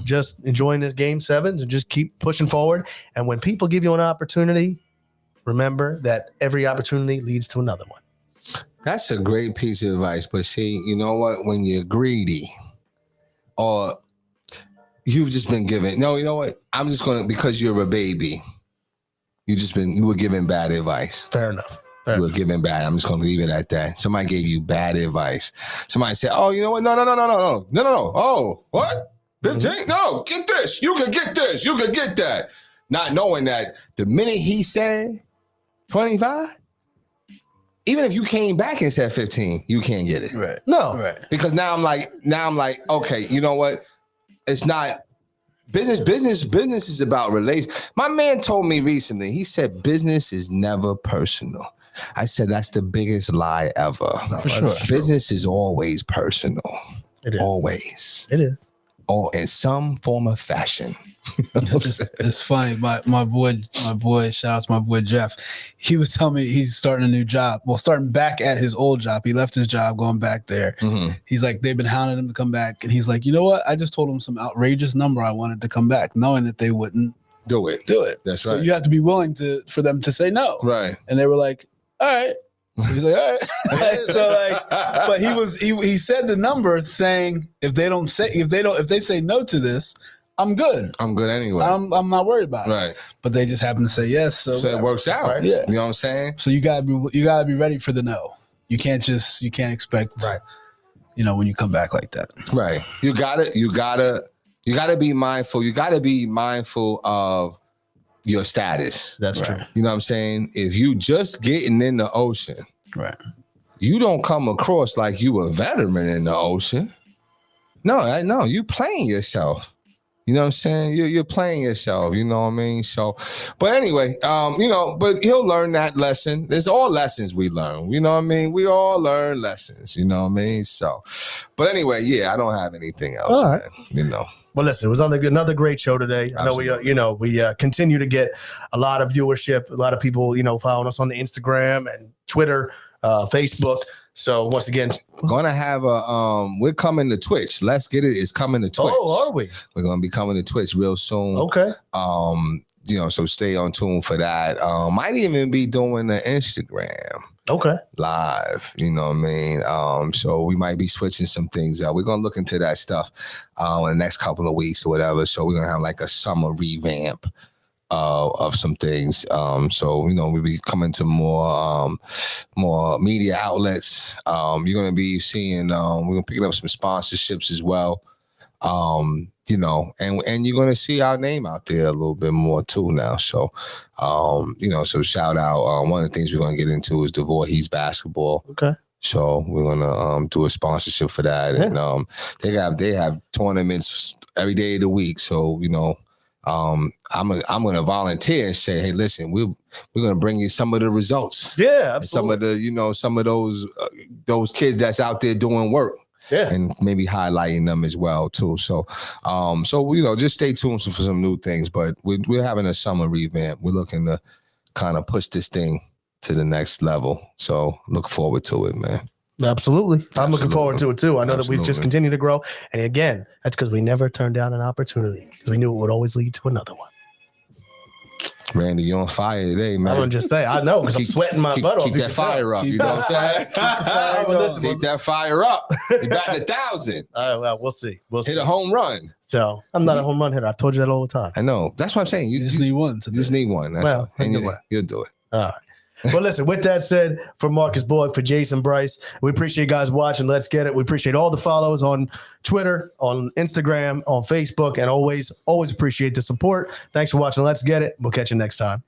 just enjoying this Game 7s and just keep pushing forward. And when people give you an opportunity, remember that every opportunity leads to another one. That's a great piece of advice. But see, you know what? When you're greedy or you've just been given, no, you know what? I'm just going to, because you're a baby. You were given bad advice. Fair enough. You were given bad. I'm just going to leave it at that. Somebody gave you bad advice. Somebody said, "Oh, you know what? No. Oh, what? 15? No, get this. You can get this. You can get that." Not knowing that the minute he said 25, even if you came back and said 15, you can't get it. Right. No. Right. Because now I'm like, okay, you know what? It's not. Business is about relations. My man told me recently, he said business is never personal. I said that's the biggest lie ever. No, for sure. Business is always personal. It is. Always. It is. Or in some form of fashion. It's funny. My boy, shout out to my boy Jeff. He was telling me he's starting a new job. Well, starting back at his old job. He left his job, going back there. Mm-hmm. He's like, they've been hounding him to come back. And he's like, you know what? I just told him some outrageous number I wanted to come back, knowing that they wouldn't Do it. That's So right. you have to be willing for them to say no. Right. And they were like, all right. So he's like, all right. But he said the number saying if they say no to this, I'm good. I'm good anyway. I'm not worried about it. Right. But they just happen to say yes. So it works out. Right? Yeah. You know what I'm saying? So you gotta be ready for the no. You can't expect when you come back like that. Right. You gotta be mindful. You gotta be mindful of your status. That's Right. true. You know what I'm saying? If you just getting in the ocean, Right. you don't come across like you a veteran in the ocean. No, you playing yourself. You know what I'm saying? You're playing yourself. You know what I mean? So, but anyway, but he'll learn that lesson. There's all lessons we learn. You know what I mean? We all learn lessons. You know what I mean? So, but anyway, yeah, I don't have anything else. All right. Man, you know. Well, listen, it was another great show today. I know we continue to get a lot of viewership, a lot of people, following us on the Instagram and Twitter, Facebook. So once again, Gonna have we're coming to Twitch. Let's Get It is coming to Twitch. oh, are we? We're gonna be coming to Twitch real soon. Okay. so stay on tune for that. Might even be doing the Instagram Okay. live, you know what I mean? So we might be switching some things up. We're gonna look into that stuff in the next couple of weeks or whatever. So we're gonna have like a summer revamp of some things. So we'll be coming to more media outlets. You're gonna be seeing we're gonna pick up some sponsorships as well. And you're gonna see our name out there a little bit more too now. So so shout out. One of the things we're gonna get into is the Voorhees basketball. Okay. So we're gonna do a sponsorship for that. Yeah. And they have tournaments every day of the week. So I'm gonna volunteer and say, hey, listen, we're gonna bring you some of the results. Yeah, And some of the some of those kids that's out there doing work. Yeah. And maybe highlighting them as well too. So just stay tuned for some new things. But we're having a summer revamp. We're looking to kind of push this thing to the next level. So look forward to it, man. Absolutely. I'm looking forward to it too. I know that we've just Absolutely. continued to grow. And again, that's because we never turned down an opportunity because we knew it would always lead to another one. Randy, you're on fire today, man. I'm going to just say, I know because I'm sweating my butt off. Keep that fire up. You know what I'm saying? Keep that fire up. You're batting 1,000. Well, we'll see. We'll see. Hit a home run. So I'm not a home run hitter. I've told you that all the time. I know. That's what I'm saying. You just need one. You just need one. That's Well, all. And you'll do it. All right. Well, listen, with that said, for Marcus Borg, for Jason Bryce, we appreciate you guys watching. Let's get it. We appreciate all the follows on Twitter, on Instagram, on Facebook, and always appreciate the support. Thanks for watching. Let's get it. We'll catch you next time.